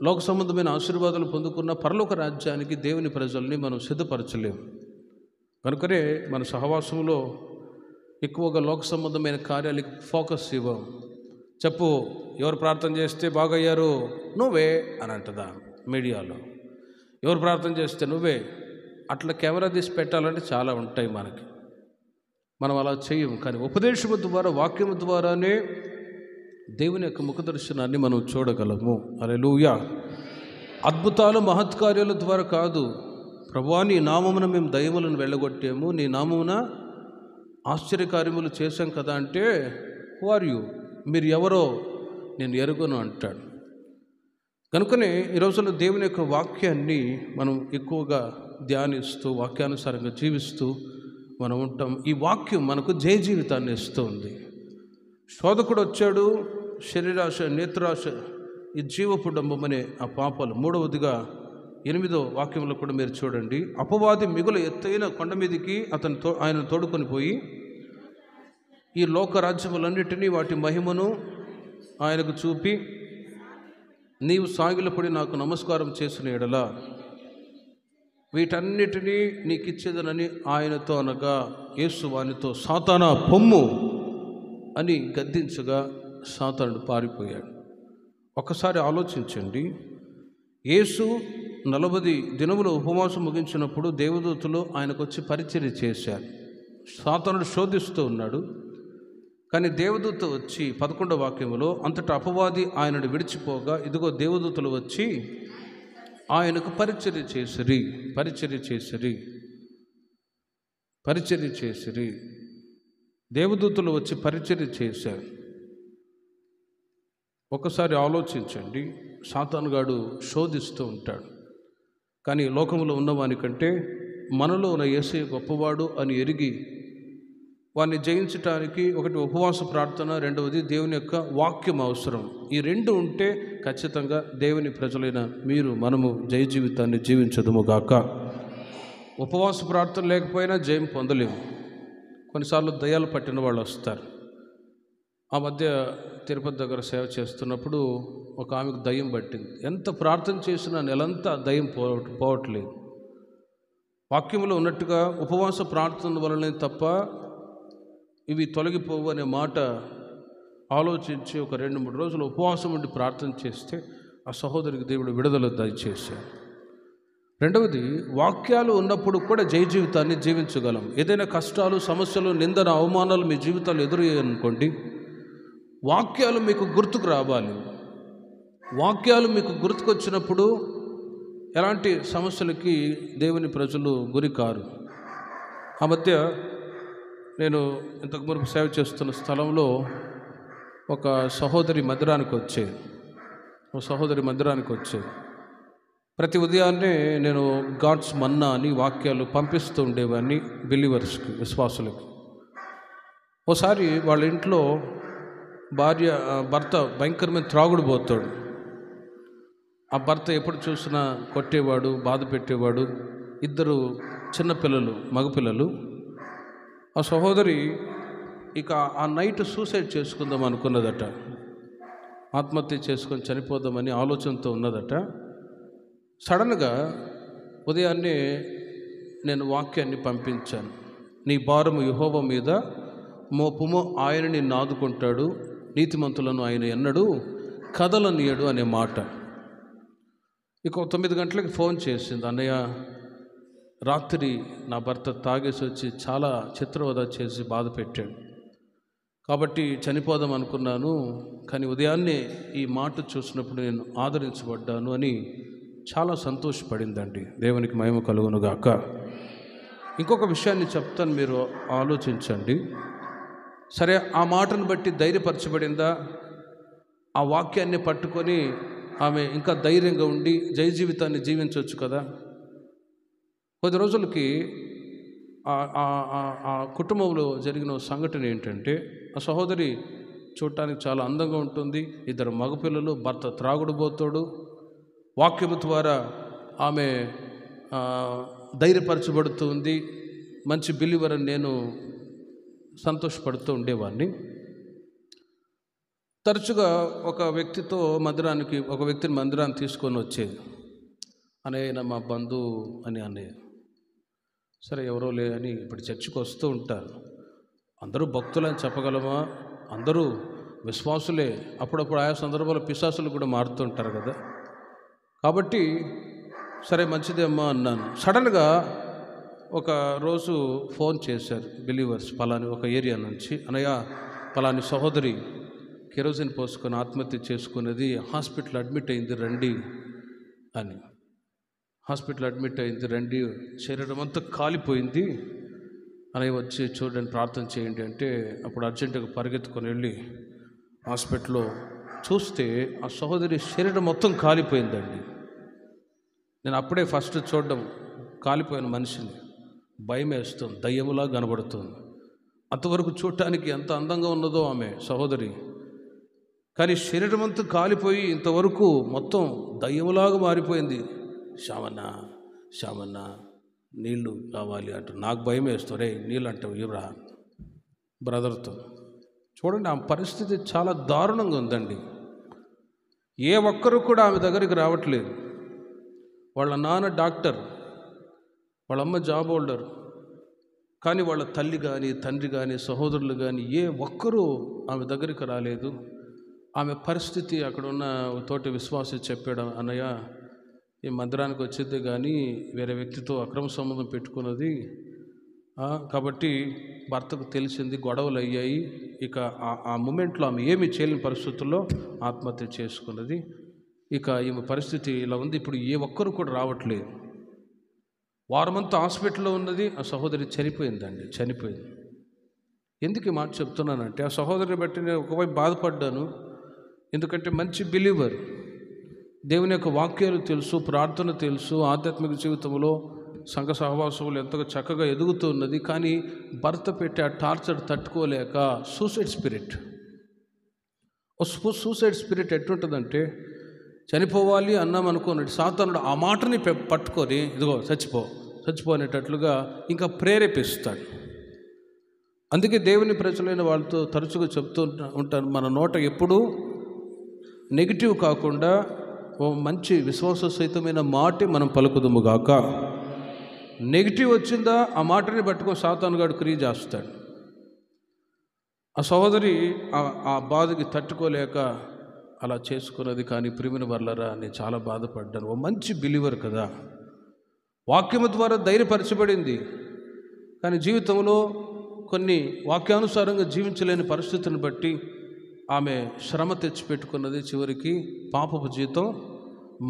A: లోక సంబంధమైన ఆశీర్వాదాలు పొందుకున్న పరలోక రాజ్యానికి దేవుని ప్రజల్ని మనం సిద్ధపరచలేము. కనుకనే మన సహవాసంలో ఎక్కువగా లోక సంబంధమైన కార్యాలకు ఫోకస్ ఇవ్వం. చెప్పు, ఎవరు ప్రార్థన చేస్తే బాగయ్యారు, నువ్వే అని అంటదా మీడియాలో. ఎవరు ప్రార్థన చేస్తే నువ్వే. అట్లా కెమెరా తీసి పెట్టాలంటే చాలా ఉంటాయి మనకి. మనం అలా చేయము. కానీ ఉపదేశము ద్వారా, వాక్యము ద్వారానే దేవుని యొక్క ముఖదర్శనాన్ని మనం చూడగలము. హల్లెలూయా. అద్భుతాలు, మహత్కార్యాల ద్వారా కాదు. ప్రభువా, నీ నామమున మేము దయ్యములను వెళ్ళగొట్టాము, నీ నామమున ఆశ్చర్యకార్యములు చేశాం కదా అంటే, హూ ఆర్ యు, మీరు ఎవరో నేను ఎరుగను అంటాడు. కనుకనే ఈ రోజుల్లో దేవుని యొక్క వాక్యాన్ని మనం ఎక్కువగా ధ్యానిస్తూ, వాక్యానుసారంగా జీవిస్తూ మనం ఉంటాం. ఈ వాక్యం మనకు జయ జీవితాన్ని ఇస్తుంది. శోధకుడు వచ్చాడు, శరీరాశ, నేత్రాశ, ఈ జీవపు డంబమనే ఆ పాపాలు. మూడవదిగా 8వ వాక్యంలో కూడా మీరు చూడండి, అపవాది మిగులు ఎత్తైన కొండ మీదికి ఆయన తోడుకొని పోయి ఈ లోక రాజ్యములన్నిటినీ వాటి మహిమను ఆయనకు చూపి, నీవు సాగిలపడి నాకు నమస్కారం చేసిన ఎడల వీటన్నిటినీ నీకు ఇచ్చేదనని ఆయనతో అనగా, యేసు వానితో సాతానా పొమ్ము అని గద్దించగా సాతానుడు పారిపోయాడు. ఒకసారి ఆలోచించండి. యేసు 40 దినములు ఉపవాసం ముగించినప్పుడు దేవదూతలు ఆయనకు వచ్చి పరిచర్య చేశారు. సాతానుడు శోధిస్తూ ఉన్నాడు. కానీ దేవదూత వచ్చి 11వ వాక్యములో, అంతటా అపవాది ఆయనను విడిచిపోగా ఇదిగో దేవదూతలు వచ్చి ఆయనకు పరిచర్య చేసిరి. దేవదూతలు వచ్చి పరిచర్య చేశారు. ఒకసారి ఆలోచించండి. సాతానుగాడు శోధిస్తూ ఉంటాడు. కానీ లోకంలో ఉన్నవానికంటే మనలో ఉన్న యేసయ్య గొప్పవాడు అని ఎరిగి వారిని జయించటానికి ఒకటి ఉపవాస ప్రార్థన, రెండవది దేవుని యొక్క వాక్యం అవసరం. ఈ రెండు ఉంటే ఖచ్చితంగా దేవుని ప్రజలైన మీరు, మనము జయ జీవితాన్ని జీవించదుము గాక. ఉపవాస ప్రార్థన లేకపోయినా జయం పొందలేము. కొన్నిసార్లు దయ్యాలు పట్టిన వాళ్ళు వస్తారు. ఆ మధ్య తిరుపతి దగ్గర సేవ చేస్తున్నప్పుడు ఒక ఆమెకు దయ్యం పట్టింది. ఎంత ప్రార్థన చేసినా నెలంతా దయ్యం పోవట్లేదు. వాక్యంలో ఉన్నట్టుగా ఉపవాస ప్రార్థన వలనే తప్ప ఇవి తొలగిపోవు అనే మాట ఆలోచించి ఒక 2-3 రోజులు ఉపవాసం ఉండి ప్రార్థన చేస్తే ఆ సహోదరికి దేవుడు విడుదల దయచేశాడు. రెండవది, వాక్యాలు ఉన్నప్పుడు కూడా జయ జీవితాన్ని జీవించగలం. ఏదైనా కష్టాలు, సమస్యలు, నిందన, అవమానాలు మీ జీవితాలు ఎదురయ్యాయనుకోండి, వాక్యాలు మీకు గుర్తుకు రావాలి. వాక్యాలు మీకు గుర్తుకొచ్చినప్పుడు ఎలాంటి సమస్యలకి దేవుని ప్రజలు గురి కారు. ఆ మధ్య నేను ఇంతకు మునుపు సేవ చేస్తున్న స్థలంలో ఒక సహోదరి మందిరానికి వచ్చేది. ప్రతి ఉదయాన్నే నేను గాడ్స్ మన్నా అని వాక్యాలు పంపిస్తూ ఉండేవాడిని బిలీవర్స్కి, విశ్వాసులకి. ఓసారి వాళ్ళ ఇంట్లో భర్త భయంకరమైన త్రాగుడు పోతాడు. ఆ భర్త ఎప్పుడు చూసినా కొట్టేవాడు, బాధ పెట్టేవాడు. ఇద్దరు చిన్నపిల్లలు, మగపిల్లలు. ఆ సహోదరి ఇక ఆ నైట్ సూసైడ్ చేసుకుందాం అనుకున్నదట. ఆత్మహత్య చేసుకొని చనిపోదామని ఆలోచనతో ఉన్నదట. సడన్గా ఉదయాన్నే నేను వాక్యాన్ని పంపించాను. నీ భారము యెహోవా మీద మోపుము, ఆయన నిన్ను ఆదుకుంటాడు, నీతిమంతులను ఆయన ఎన్నడూ కదలనీయడు అనే మాట. ఇక 9 గంటలకి ఫోన్ చేసింది. అన్నయ్య, రాత్రి నా భర్త తాగేసి వచ్చి చాలా చిత్రవద చేసి బాధ పెట్టాడు, కాబట్టి చనిపోదాం అనుకున్నాను, కానీ ఉదయాన్నే ఈ మాట చూసినప్పుడు నేను ఆదరించబడ్డాను అని చాలా సంతోషపడిందండి. దేవునికి మహిమ కలుగునుగాక. ఇంకొక విషయాన్ని చెప్తాను, మీరు ఆలోచించండి. సరే, ఆ మాటను బట్టి ధైర్యపరచబడిందా? ఆ వాక్యాన్ని పట్టుకొని ఆమె ఇంకా ధైర్యంగా ఉండి జయ జీవితాన్ని జీవించవచ్చు కదా. కొద్ది రోజులకి ఆ కుటుంబంలో జరిగిన సంఘటన ఏంటంటే, ఆ సహోదరి చూడటానికి చాలా అందంగా ఉంటుంది. 2 మగపిల్లలు, భర్త త్రాగుడుబోతాడు. వాక్యము ద్వారా ఆమె ధైర్యపరచబడుతుంది. మంచి బిలీవర్ అని నేను సంతోషపడుతూ ఉండేవాడిని. తరచుగా ఒక వ్యక్తిని మందిరాన్ని తీసుకొని వచ్చేది. అనే మా బంధువు అని అనేది. సరే, ఎవరో లే అని ఇప్పుడు చర్చికి వస్తూ ఉంటారు. అందరూ భక్తులని చెప్పగలమా? అందరూ విశ్వాసులే. అప్పుడప్పుడు ఆయా సందర్భాల్లో పిశాసులు కూడా మారుతుంటారు కదా. కాబట్టి సరే మంచిదే అమ్మా అన్నాను. సడన్గా ఒక రోజు ఫోన్ చేశారు బిలీవర్స్, పలాని ఒక ఏరియా నుంచి. అన్నయ్య, పలాని సహోదరి కెరోసిన్ పోసుకొని ఆత్మహత్య చేసుకున్నది, హాస్పిటల్ అడ్మిట్ అయింది రండి అని. హాస్పిటల్ అడ్మిట్ అయింది రండి, శరీరం అంతా కాలిపోయింది, అని వచ్చి చూడండి, ప్రార్థన చేయండి అంటే, అప్పుడు అర్జెంటుగా పరిగెత్తుకొని వెళ్ళి హాస్పిటల్లో చూస్తే ఆ సహోదరి శరీరం మొత్తం కాలిపోయిందండి. నేను అప్పుడే ఫస్ట్ చూడడం, కాలిపోయిన మనిషిని భయం వేస్తుంది, దయ్యములా కనబడుతుంది. అంతవరకు చూడటానికి ఎంత అందంగా ఉన్నదో ఆమె సహోదరి, కానీ శరీరం అంతా కాలిపోయి ఇంతవరకు మొత్తం దయ్యములాగా మారిపోయింది. శ్యామన్న నీళ్ళు కావాలి అంటూ నాకు భయం వేస్తుంది. రే నీళ్ళు అంటావు ఇవ్వరా బ్రదర్తో. చూడండి, ఆమె పరిస్థితి చాలా దారుణంగా ఉందండి. ఏ ఒక్కరు కూడా ఆమె దగ్గరికి రావట్లేదు. వాళ్ళ నాన్న డాక్టర్, వాళ్ళ అమ్మ జాబ్ హోల్డర్, కానీ వాళ్ళ తల్లి కానీ తండ్రి కానీ సహోదరులు కానీ ఏ ఒక్కరూ ఆమె దగ్గరికి రాలేదు. ఆమె పరిస్థితి అక్కడ ఉన్న తోటి విశ్వాసి చెప్పాడు, అన్నయ్య ఈ మందిరానికి వచ్చింది కానీ వేరే వ్యక్తితో అక్రమ సంబంధం పెట్టుకున్నది, కాబట్టి భర్తకు తెలిసింది, గొడవలు అయ్యాయి. ఇక ఆ మూమెంట్లో ఆమె ఏమి చేయలేని పరిస్థితుల్లో ఆత్మహత్య చేసుకున్నది. ఇక ఈమె పరిస్థితి ఇలా ఉంది. ఇప్పుడు ఏ ఒక్కరు కూడా రావట్లేదు. వారమంతా హాస్పిటల్లో ఉన్నది. ఆ సహోదరి చనిపోయింది. ఎందుకు ఈ మాట చెప్తున్నానంటే, ఆ సహోదరిని బట్టి నేను ఒకవైపు బాధపడ్డాను. ఎందుకంటే మంచి బిలీవర్, దేవుని యొక్క వాక్యాలు తెలుసు, ప్రార్థన తెలుసు, ఆధ్యాత్మిక జీవితంలో సంఘ సహవాసములు ఎంతగా చక్కగా ఎదుగుతూ ఉన్నది. కానీ భర్త పెట్టే ఆ టార్చర్ తట్టుకోలేక సూసైడ్ స్పిరిట్ ఎట్లుంటుందంటే, చనిపోవాలి అన్నాం అనుకోనండి, సాతానుడు ఆ మాటని పట్టుకొని ఇదిగో చచ్చిపో అనేటట్లుగా ఇంకా ప్రేరేపిస్తాడు. అందుకే దేవుని ప్రజలైన వాళ్ళతో తరచుగా చెప్తూ ఉంటాను, మన నోట ఎప్పుడూ నెగిటివ్ కాకుండా ఓ మంచి విశ్వాస సహితమైన మాటే మనం పలుకుదుము గాక. నెగిటివ్ వచ్చిందా ఆ మాటని పట్టుకొని సాతానుగాడు క్రియ చేస్తాడు. ఆ సహోదరి ఆ బాధకి తట్టుకోలేక అలా చేసుకున్నది. కానీ ప్రియమైన వర్లరా, నేను చాలా బాధపడ్డాను. ఓ మంచి బిలీవర్ కదా, వాక్యము ద్వారా ధైర్యపరచబడింది. కానీ జీవితంలో కొన్ని వాక్యానుసారంగా జీవించలేని పరిస్థితులను బట్టి ఆమె శ్రమ తెచ్చిపెట్టుకున్నది. చివరికి పాపపు జీతం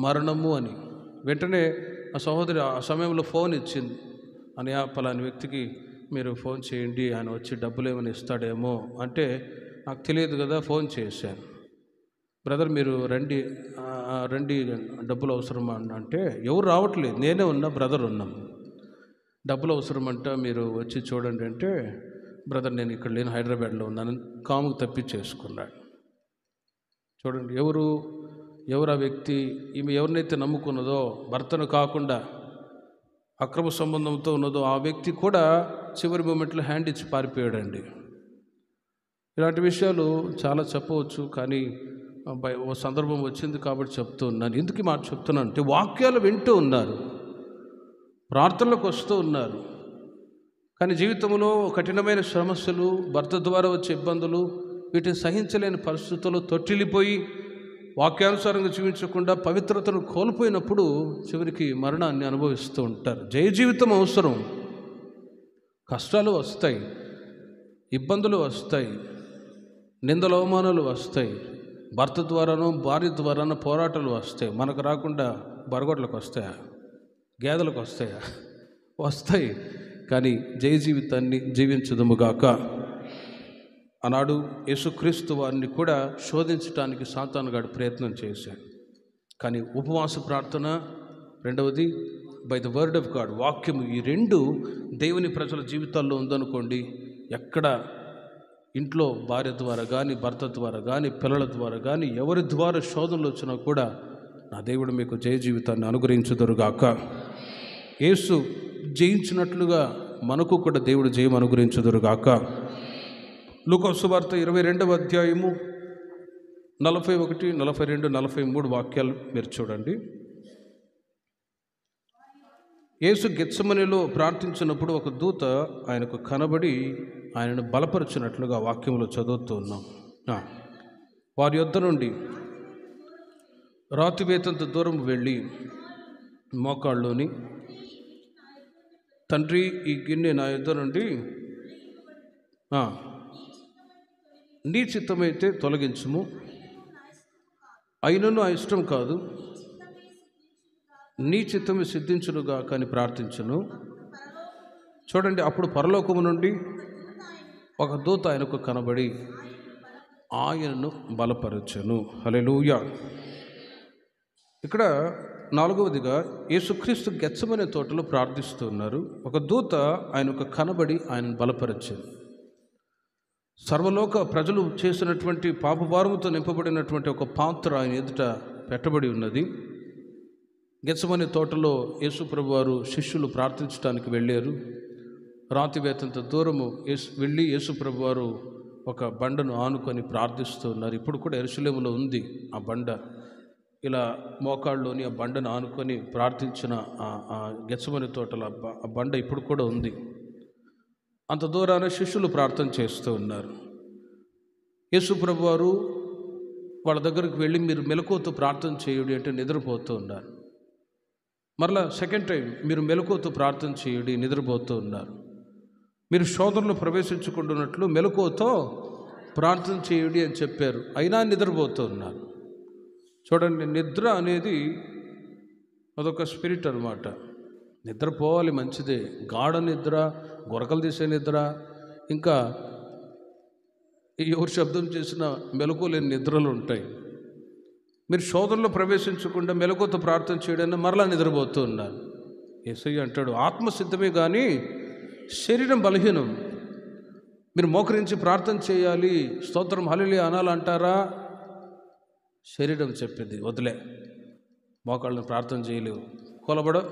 A: మరణము అని. వెంటనే ఆ సహోదరి ఆ సమయంలో ఫోన్ ఇచ్చింది, అన్నయ్య పలాని వ్యక్తికి మీరు ఫోన్ చేయండి, ఆయన వచ్చి డబ్బులు ఏమైనా ఇస్తాడేమో అంటే, నాకు తెలియదు కదా, ఫోన్ చేశాను. బ్రదర్ మీరు రండి, రండి డబ్బులు అవసరమా అంటే ఎవరు రావట్లేదు, నేనే ఉన్నా, బ్రదర్ ఉన్నాం. డబ్బులు అవసరమంట, మీరు వచ్చి చూడండి అంటే బ్రదర్ నేను ఇక్కడ లేను, హైదరాబాద్లో ఉన్నాను, కాముకు తప్పించేసుకున్నాడు. చూడండి ఎవరు ఆ వ్యక్తి. ఈమె ఎవరినైతే నమ్ముకున్నదో, భర్తను కాకుండా అక్రమ సంబంధంతో ఉన్నదో ఆ వ్యక్తి కూడా చివరి మూమెంట్లో హ్యాండ్ ఇచ్చి పారిపోయాడండి. ఇలాంటి విషయాలు చాలా చెప్పవచ్చు, కానీ ఓ సందర్భం వచ్చింది కాబట్టి చెప్తూ ఉన్నాను. ఎందుకు మాట చెప్తున్నాను అంటే, వాక్యాలు వింటూ ఉన్నారు, ప్రార్థనలకు వస్తూ ఉన్నారు, కానీ జీవితంలో కఠినమైన సమస్యలు, భర్త ద్వారా వచ్చే ఇబ్బందులు, వీటిని సహించలేని పరిస్థితుల్లో తొట్టిల్లిపోయి వాక్యానుసారంగా జీవించకుండా పవిత్రతను కోల్పోయినప్పుడు చివరికి మరణాన్ని అనుభవిస్తూ ఉంటారు. జయ జీవితం అవసరం. కష్టాలు వస్తాయి, ఇబ్బందులు వస్తాయి, నిందలు అవమానాలు వస్తాయి, భర్త ద్వారానో భార్య ద్వారానో పోరాటాలు వస్తాయి. మనకు రాకుండా బరగొడ్లకు వస్తాయా, గేదెలకు వస్తాయా? వస్తాయి. కానీ జయ జీవితాన్ని జీవించదుముగాక. ఆనాడు యేసుక్రీస్తు వారిని కూడా శోధించడానికి సాతానుగాడు ప్రయత్నం చేశాడు. కానీ ఉపవాస ప్రార్థన, రెండవది by the word of God, వాక్యము, ఈ రెండు దేవుని ప్రజల జీవితాల్లో ఉందనుకోండి, ఎక్కడ ఇంట్లో భార్య ద్వారా కానీ, భర్త ద్వారా కానీ, పిల్లల ద్వారా కానీ, ఎవరి ద్వారా శోధనలు వచ్చినా కూడా నా దేవుడు మీకు జయ జీవితాన్ని అనుగ్రహించుదురుగాక. యేసు జయించినట్లుగా మనకు కూడా దేవుడు జయం అనుగ్రహించుదురుగాక. లూకా సువార్త 22వ అధ్యాయము 41, 42, 43 వాక్యాలు మీరు చూడండి. యేసు గెత్సెమనీలో ప్రార్థించినప్పుడు ఒక దూత ఆయనకు కనబడి ఆయనను బలపరిచినట్లుగా వాక్యంలో చదువుతూ ఉన్నాం. వారి యొద్ద నుండి రాతివేతంత దూరం వెళ్ళి మోకాళ్ళలోని, తండ్రి ఈ గిన్నె నా యొద్ద నుండి నీ చిత్తమైతే తొలగించుము, అయినను ఆ ఇష్టం కాదు, నీ చిత్తమే సిద్ధించునుగా కానీ ప్రార్థించును. చూడండి, అప్పుడు పరలోకము నుండి ఒక దూత ఆయనకు కనబడి ఆయనను బలపరచెను. హల్లెలూయా. ఇక్కడ 4వదిగా యేసుక్రీస్తు గెత్సెమనే తోటలో ప్రార్థిస్తున్నారు. ఒక దూత ఆయనకు కనబడి ఆయనను బలపరచెను. సర్వలోక ప్రజలు చేసినటువంటి పాపభారముతో నింపబడినటువంటి ఒక పాత్ర ఆయన ఎదుట పెట్టబడి ఉన్నది. గెత్సెమనే తోటలో యేసు ప్రభు వారు శిష్యులు ప్రార్థించడానికి వెళ్ళారు. రాతి వేతంత దూరము వెళ్ళి యేసు ప్రభు వారు ఒక బండను ఆనుకొని ప్రార్థిస్తూ ఉన్నారు. ఇప్పుడు కూడా యెరూషలేములో ఉంది ఆ బండ. ఇలా మోకాళ్ళలోని ఆ బండను ఆనుకొని ప్రార్థించిన ఆ గెత్సెమనే తోటలో ఆ బండ ఇప్పుడు కూడా ఉంది. అంత దూరాన శిష్యులు ప్రార్థన చేస్తూ ఉన్నారు. యేసు ప్రభు వారు వాళ్ళ దగ్గరికి వెళ్ళి మీరు మెలకువతో ప్రార్థన చేయుడి అంటే నిద్రపోతూ ఉన్నారు. మరలా సెకండ్ టైం మీరు మెలకువతో ప్రార్థన చేయుడి, నిద్రపోతూ ఉన్నారు. మీరు శోధనలో ప్రవేశించుకుంటున్నట్లు మెలకువతో ప్రార్థన చేయుడి అని చెప్పారు, అయినా నిద్రపోతూ ఉన్నారు. చూడండి, నిద్ర అనేది అదొక స్పిరిట్ అన్నమాట. నిద్రపోవాలి, మంచిదే. గాఢ నిద్ర, గొరకలు తీసే నిద్ర, ఇంకా ఎవరు శబ్దం చేసిన మెలకువలేని నిద్రలు ఉంటాయి. మీరు శోధనలో ప్రవేశించకుండా మెలకువతో ప్రార్థన చేయడానికి మరలా నిద్రపోతూ ఉన్నారు. యేసయ్య అంటాడు, ఆత్మ సిద్ధమే కానీ శరీరం బలహీనం. మీరు మోకరించి ప్రార్థన చేయాలి, స్తోత్రం హల్లెలూయా అనాలంటారా? శరీరం చెప్పింది వదిలే, మోకాళ్ళను ప్రార్థన చేయలేవు, కొలబడు,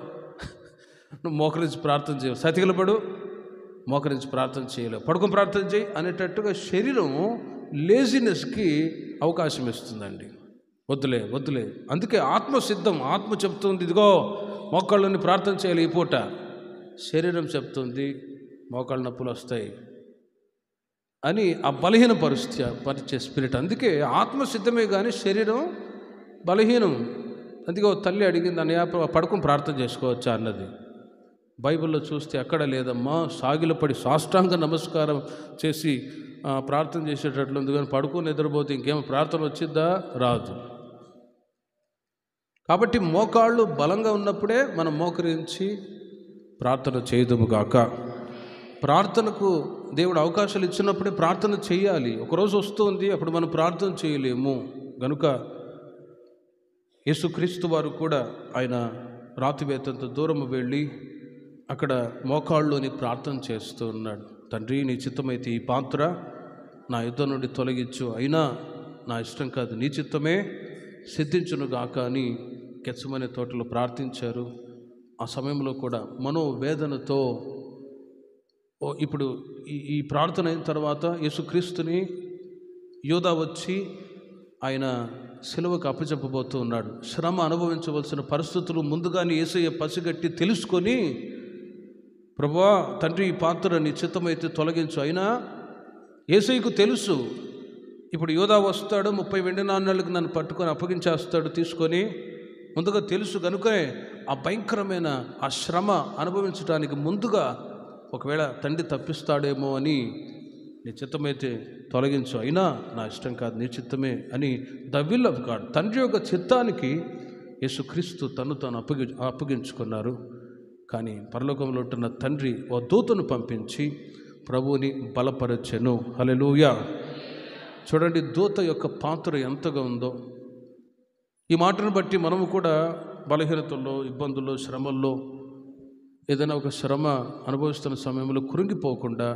A: నువ్వు మోకరించి ప్రార్థన చేయవు, సతికిలబడు, మోకరించి ప్రార్థన చేయలేవు, పడుకొని ప్రార్థన చేయి అనేటట్టుగా శరీరం లేజినెస్కి అవకాశం ఇస్తుందండి. వద్దులే వద్దులే. అందుకే ఆత్మ సిద్ధం, ఆత్మ చెప్తుంది ఇదిగో మోకాళ్ళని ప్రార్థన చేయాలి ఈ పూట. శరీరం చెప్తుంది మోకాళ్ళ నొప్పులు వస్తాయి అని ఆ బలహీన పరిచే స్పిరిట్. అందుకే ఆత్మ సిద్ధమే కానీ శరీరం బలహీనం. అందుకే తల్లి అడిగింది, అన్నయ్య పడుకుని ప్రార్థన చేసుకోవచ్చా అన్నది. బైబిల్లో చూస్తే ఎక్కడ లేదమ్మా. సాగిలపడి సాష్టాంగ నమస్కారం చేసి ప్రార్థన చేసేటట్లుంది, కానీ పడుకుని నిద్రపోతే ఇంకేమో ప్రార్థన వచ్చిద్దా? రాదు. కాబట్టి మోకాళ్ళు బలంగా ఉన్నప్పుడే మనం మోకరించి ప్రార్థన చేయదుముగాక. ప్రార్థనకు దేవుడు అవకాశాలు ఇచ్చినప్పుడే ప్రార్థన చేయాలి. ఒకరోజు వస్తుంది, అప్పుడు మనం ప్రార్థన చేయలేము కనుక యేసుక్రీస్తు వారు కూడా ఆయన రాతివేతంత దూరం వెళ్ళి అక్కడ మోకాళ్ళలోని ప్రార్థన చేస్తూ ఉన్నాడు. తండ్రి, నీ చిత్తమైతే ఈ పాత్ర నా యుద్ధం నుండి తొలగించు, అయినా నా ఇష్టం కాదు, నీ చిత్తమే సిద్ధించునుగాక అని గెత్సెమనే తోటలో ప్రార్థించారు. ఆ సమయంలో కూడా మనోవేదనతో ఇప్పుడు ఈ ప్రార్థన అయిన తర్వాత యేసుక్రీస్తుని యోధా వచ్చి ఆయన సిలువకు అప్పచెప్పబోతూ ఉన్నాడు. శ్రమ అనుభవించవలసిన పరిస్థితులు ముందుగానే యేసయ్య పసిగట్టి తెలుసుకొని, ప్రభువా తండ్రి, ఈ పాత్ర నీ చిత్తమైతే తొలగించు, అయినా యేసయ్యకు తెలుసు ఇప్పుడు యోధా వస్తాడు, 30 వెండి నాణ్యాలకు నన్ను పట్టుకొని అప్పగించేస్తాడు తీసుకొని, ముందుగా తెలుసు కనుకనే ఆ భయంకరమైన ఆ శ్రమ అనుభవించడానికి ముందుగా ఒకవేళ తండ్రి తప్పిస్తాడేమో అని నీ చిత్తమైతే తొలగించు, అయినా నా ఇష్టం కాదు, నీ చిత్తమే అని ద విల్ ఆఫ్ గాడ్, తండ్రి యొక్క చిత్తానికి యేసుక్రీస్తు తను తాను అప్పగించుకున్నారు. కానీ పరలోకంలో ఉంటున్న తండ్రి ఓ దూతను పంపించి ప్రభువుని బలపరచెను. హల్లెలూయా. చూడండి దూత యొక్క పాత్ర ఎంతగా ఉందో. ఈ మాటను బట్టి మనము కూడా బలహీనతల్లో, ఇబ్బందుల్లో, శ్రమల్లో, ఏదైనా ఒక శ్రమ అనుభవిస్తున్న సమయంలో కృంగిపోకుండా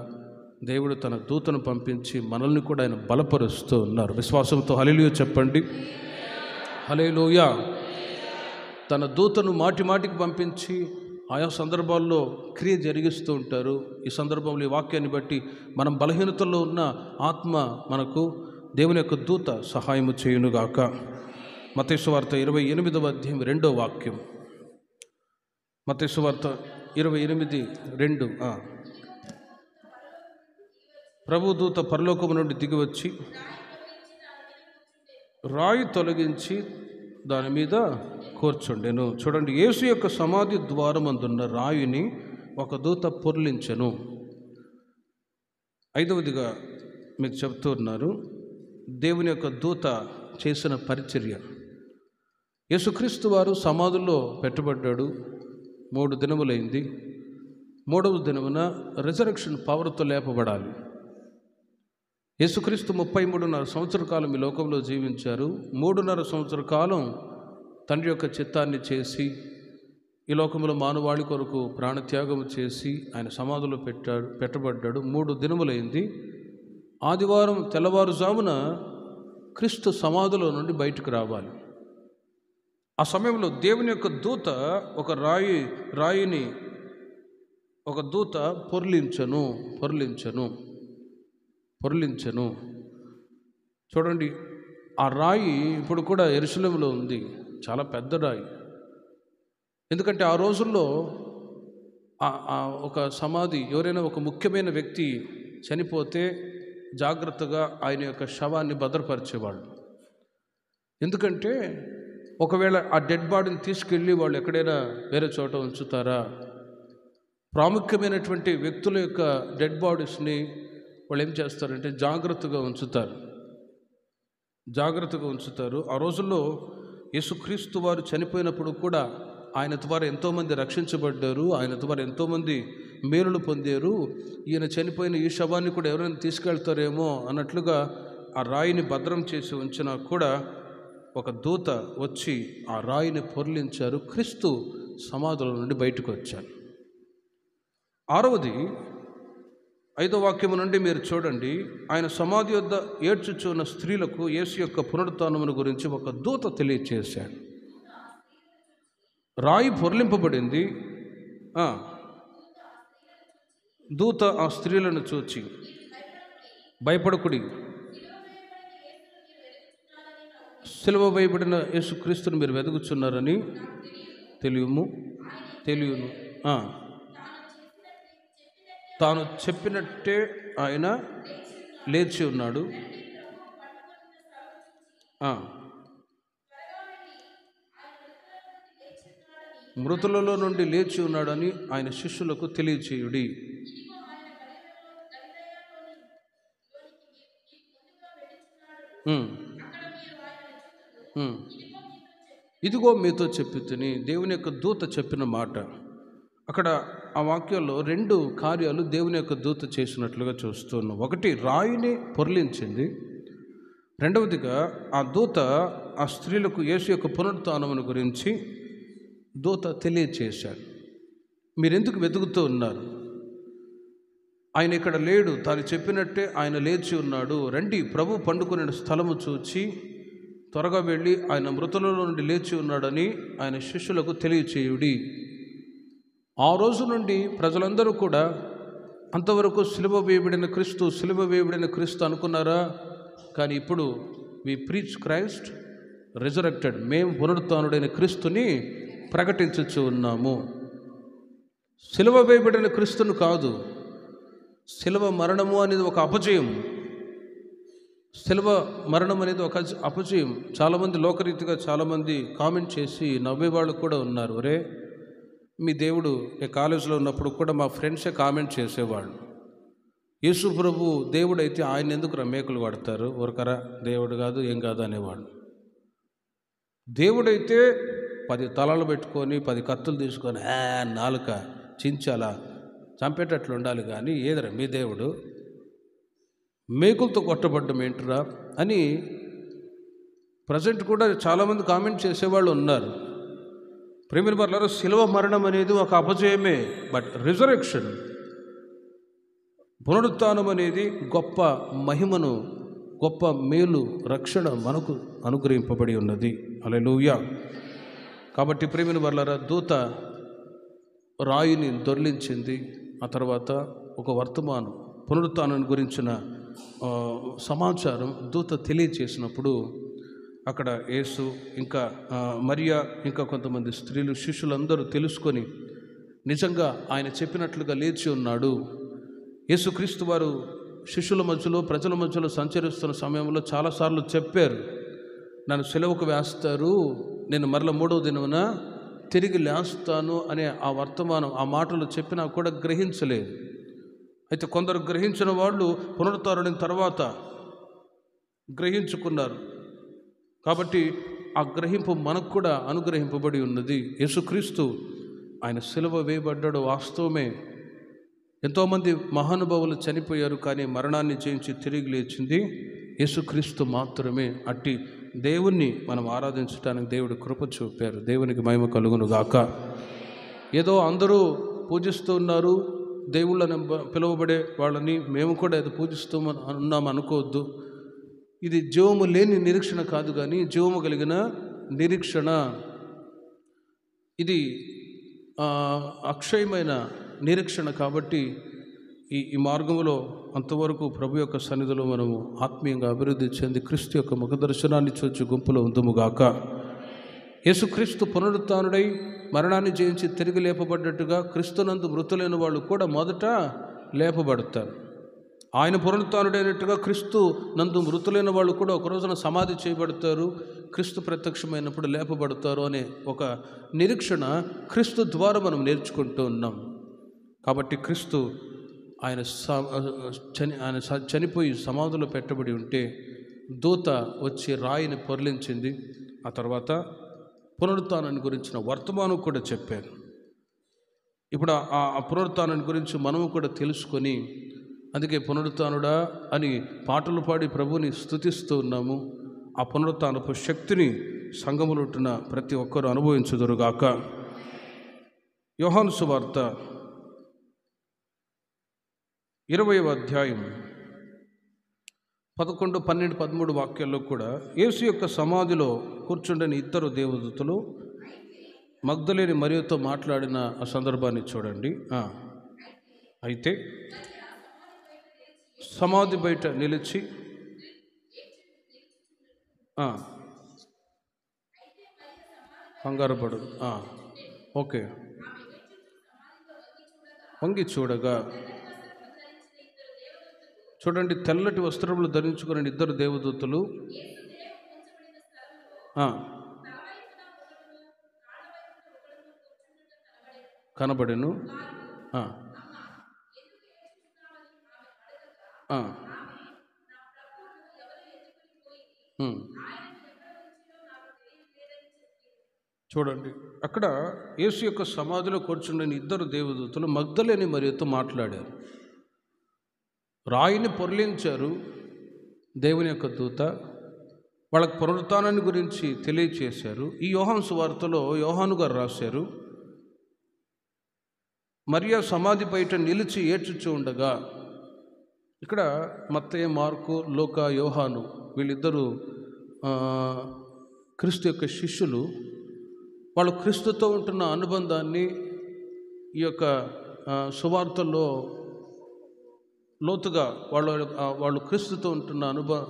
A: దేవుడు తన దూతను పంపించి మనల్ని కూడా ఆయన బలపరుస్తూ ఉన్నారు. విశ్వాసంతో హల్లెలూయా చెప్పండి. హల్లెలూయా. తన దూతను మాటి మాటికి పంపించి ఆయా సందర్భాల్లో క్రియ జరిగిస్తూ ఉంటారు. ఈ సందర్భంలో ఈ వాక్యాన్ని బట్టి మనం బలహీనతల్లో ఉన్న ఆత్మ మనకు దేవుని యొక్క దూత సహాయము చేయునుగాక. మత్తయి సువార్త 28వ అధ్యాయం 2వ వాక్యం. మత్తయి సువార్త 28:2. ప్రభు దూత పరలోకము నుండి దిగివచ్చి రాయి తొలగించి దాని మీద కూర్చుండెను. చూడండి, యేసు యొక్క సమాధి ద్వారమందున్న రాయిని ఒక దూత పొర్లించెను. 5వదిగా మీకు చెప్తూ ఉన్నారు దేవుని యొక్క దూత చేసిన పరిచర్య. యేసుక్రీస్తు వారు సమాధుల్లో పెట్టబడ్డాడు. 3 దినములైంది. 3వ దినమున రిజరెక్షన్ పవర్తో లేపబడాలి. యేసుక్రీస్తు 33.5 సంవత్సర కాలం ఈ లోకంలో జీవించారు. 3.5 సంవత్సర కాలం తండ్రి యొక్క చిత్తాన్ని చేసి ఈ లోకంలో మానవాళి కొరకు ప్రాణత్యాగం చేసి ఆయన సమాధిలో పెట్టబడ్డాడు. 3 దినములైంది. ఆదివారం తెల్లవారుజామున క్రీస్తు సమాధిలో నుండి బయటకు రావాలి. ఆ సమయంలో దేవుని యొక్క దూత ఒక రాయిని ఒక దూత పొర్లించెను. చూడండి, ఆ రాయి ఇప్పుడు కూడా యెరూషలేములో ఉంది. చాలా పెద్ద రాయి. ఎందుకంటే ఆ రోజుల్లో ఒక సమాధి, ఎవరైనా ఒక ముఖ్యమైన వ్యక్తి చనిపోతే జాగ్రత్తగా ఆయన యొక్క శవాన్ని భద్రపరిచేవాళ్ళు. ఎందుకంటే ఒకవేళ ఆ డెడ్ బాడీని తీసుకెళ్ళి వాళ్ళు ఎక్కడైనా వేరే చోట ఉంచుతారా? ప్రాముఖ్యమైనటువంటి వ్యక్తుల యొక్క డెడ్ బాడీస్ని వాళ్ళు ఏం చేస్తారంటే జాగ్రత్తగా ఉంచుతారు. ఆ రోజుల్లో యేసుక్రీస్తు వారు చనిపోయినప్పుడు కూడా ఆయన ద్వారా ఎంతోమంది రక్షించబడ్డారు. ఆయన ద్వారా ఎంతోమంది మేలులు పొందారు. ఈయన చనిపోయిన ఈ శవాన్ని కూడా ఎవరైనా తీసుకెళ్తారేమో అన్నట్లుగా ఆ రాయిని భద్రం చేసి ఉంచినా కూడా ఒక దూత వచ్చి ఆ రాయిని పొర్లించారు. క్రీస్తు సమాధుల నుండి బయటకు వచ్చారు. 6వది 5వ వాక్యము నుండి మీరు చూడండి, ఆయన సమాధి వద్ద ఏడ్చుచున్న స్త్రీలకు యేసు యొక్క పునరుత్థానమును గురించి ఒక దూత తెలియచేశాడు. రాయి పొర్లింపబడింది. దూత ఆ స్త్రీలను చూచి, భయపడకుడి, సిలువ వేయబడిన యేసుక్రీస్తుని మీరు వెతుకుచున్నారని తెలియను. తాను చెప్పినట్టే ఆయన లేచి ఉన్నాడు. మృతులలో నుండి లేచి ఉన్నాడని ఆయన శిష్యులకు తెలియచేయుడి. ఇదిగో మీతో చెప్పితిని. దేవుని యొక్క దూత చెప్పిన మాట. అక్కడ ఆ వాక్యంలో 2 కార్యాలు దేవుని యొక్క దూత చేసినట్లుగా చూస్తున్నాం. ఒకటి, రాయిని పొర్లించింది. రెండవదిగా ఆ దూత ఆ స్త్రీలకు యేసు యొక్క పునరుత్థానమును గురించి దూత తెలియచేశాడు. మీరెందుకు వెతుకుతూ ఉన్నారు? ఆయన ఇక్కడ లేడు, తాను చెప్పినట్టే ఆయన లేచి ఉన్నాడు. రండి, ప్రభు పండుకునే స్థలము చూచి త్వరగా వెళ్ళి ఆయన మృతులలో నుండి లేచి ఉన్నాడని ఆయన శిష్యులకు తెలియచేయుడి. ఆ రోజు నుండి ప్రజలందరూ కూడా అంతవరకు సిలువ వేయబడిన క్రీస్తు అనుకున్నారా? కానీ ఇప్పుడు వి ప్రీచ్ క్రైస్ట్ రిజరెక్టెడ్, మేము పునరుత్థానుడైన క్రీస్తుని ప్రకటించుచు ఉన్నాము. సిలువ వేయబడిన క్రీస్తును కాదు. సిలువ మరణము అనేది ఒక అపజయం. సిలువ మరణం అనేది ఒక అపజయం. చాలామంది లోకరీతిగా చాలామంది కామెంట్ చేసి నవ్వేవాళ్ళు కూడా ఉన్నారు. ఒరే, మీ దేవుడు, నేను కాలేజీలో ఉన్నప్పుడు కూడా మా ఫ్రెండ్సే కామెంట్ చేసేవాళ్ళు, యేసు ప్రభు దేవుడైతే ఆయన ఎందుకు రమేకులు వాడతారు, ఊరకరా దేవుడు కాదు ఏం కాదు అనేవాడు. దేవుడైతే 10 తలలు పెట్టుకొని 10 కత్తులు తీసుకొని నాలుక చించాలా చంపేటట్లు ఉండాలి, కానీ ఏదరా మీ దేవుడు మేకులతో కొట్టబడ్డం ఏంటురా అని ప్రజెంట్ కూడా చాలామంది కామెంట్ చేసేవాళ్ళు ఉన్నారు. ప్రేమిల వర్లారా, శిలువ మరణం అనేది ఒక అపజయమే. బట్ రిజరెక్షన్, పునరుత్థానం అనేది గొప్ప మహిమను, గొప్ప మేలు, రక్షణ మనకు అనుగ్రహింపబడి ఉన్నది. హల్లెలూయా. కాబట్టి ప్రేమిల వర్లారా, దూత రాయిని దొర్లించింది. ఆ తర్వాత ఒక వర్తమానం, పునరుత్థానం గురించిన సమాచారం దూత తెలియచేసినప్పుడు అక్కడ యేసు ఇంకా మరియా ఇంకా కొంతమంది స్త్రీలు శిష్యులందరూ తెలుసుకొని నిజంగా ఆయన చెప్పినట్లుగా లేచి ఉన్నాడు. యేసుక్రీస్తు వారు శిష్యుల మధ్యలో, ప్రజల మధ్యలో సంచరిస్తున్న సమయంలో చాలాసార్లు చెప్పారు, నన్ను సిలువకు వేస్తారు, నేను మరల 3వ దినమున తిరిగి లేస్తాను అనే ఆ వర్తమానం, ఆ మాటలు చెప్పినా కూడా గ్రహించలేదు. అయితే కొందరు గ్రహించిన వాళ్ళు పునరుత్థానం తర్వాత గ్రహించుకున్నారు. కాబట్టి ఆ గ్రహింపు మనకు కూడా అనుగ్రహింపబడి ఉన్నది. యేసుక్రీస్తు ఆయన సిలువ వేయబడ్డాడు, వాస్తవమే. ఎంతోమంది మహానుభావులు చనిపోయారు, కానీ మరణాన్ని జయించి తిరిగి లేచింది యేసుక్రీస్తు మాత్రమే. అట్టి దేవుణ్ణి మనం ఆరాధించడానికి దేవుడు కృప చూపారు. దేవునికి మహిమ కలుగును గాక. ఏదో అందరూ పూజిస్తూ ఉన్నారు, దేవుళ్ళని పిలువబడే వాళ్ళని మేము కూడా ఏదో పూజిస్తూ ఉన్నాము అనుకోవద్దు. ఇది జీవము లేని నిరీక్షణ కాదు, కానీ జీవము కలిగిన నిరీక్షణ. ఇది అక్షయమైన నిరీక్షణ. కాబట్టి ఈ మార్గంలో అంతవరకు ప్రభు యొక్క సన్నిధిలో మనము ఆత్మీయంగా అభివృద్ధి చెంది క్రీస్తు యొక్క ముఖ దర్శనాన్ని చూచి గుంపులో ఉందుముగాక. యేసుక్రీస్తు పునరుత్థానుడై మరణాన్ని జయించి తిరిగి లేపబడ్డట్టుగా క్రీస్తునందు మృతులైన వాళ్ళు కూడా మొదట లేపబడతారు. ఆయన పునరుత్థానుడైనట్టుగా క్రీస్తు నందు మృతులైన వాళ్ళు కూడా ఒక రోజున సమాధి చేయబడతారు, క్రీస్తు ప్రత్యక్షమైనప్పుడు లేపబడతారు అనే ఒక నిరీక్షణ క్రీస్తు ద్వారా మనం నేర్చుకుంటూ ఉన్నాం. కాబట్టి క్రీస్తు ఆయన చనిపోయి సమాధిలో పెట్టబడి ఉంటే దూత వచ్చి రాయిని పొర్లించింది. ఆ తర్వాత పునరుత్థానాన్ని గురించిన వర్తమానం కూడా చెప్పారు. ఇప్పుడు ఆ పునరుత్థానాన్ని గురించి మనము కూడా తెలుసుకొని, అందుకే పునరుత్థానుడా అని పాటలు పాడి ప్రభుని స్తుతిస్తూ ఉన్నాము. ఆ పునరుత్థానపు శక్తిని సంఘములో ఉంటున్న ప్రతి ఒక్కరూ అనుభవించుదురుగాక. యోహాను సువార్త 20వ అధ్యాయం 11, 12, 13 వాక్యాల్లో కూడా యేసు యొక్క సమాధిలో కూర్చుండని 2 దేవదూతలు మగ్దలేని మరియతో మాట్లాడిన ఆ సందర్భాన్ని చూడండి. అయితే సమాధి బయట నిలిచి కంగారుపడు. ఓకే. వంగి చూడగా చూడండి, తెల్లటి వస్త్రములు ధరించుకుని 2 దేవదూతలు కనబడెను. చూడండి, అక్కడ యేసు యొక్క సమాధిలో కూర్చున్న 2 దేవదూతలు మగ్దలేని మరియతో మాట్లాడారు. రాయిని పొర్లించారు దేవుని యొక్క దూత. వాళ్ళకి పునరుత్థానాన్ని గురించి తెలియచేశారు. ఈ యోహాను సువార్తలో యోహాను గారు రాశారు, మరియా సమాధి బయట నిలిచి ఏడ్చుచూ ఉండగా. ఇక్కడ మత్తయి, మార్కు, లూకా, యోహాను వీళ్ళిద్దరూ క్రీస్తు యొక్క శిష్యులు. వాళ్ళు క్రీస్తుతో ఉంటున్న అనుబంధాన్ని ఈ యొక్క సువార్తల్లో లోతుగా వాళ్ళు క్రీస్తుతో ఉంటున్న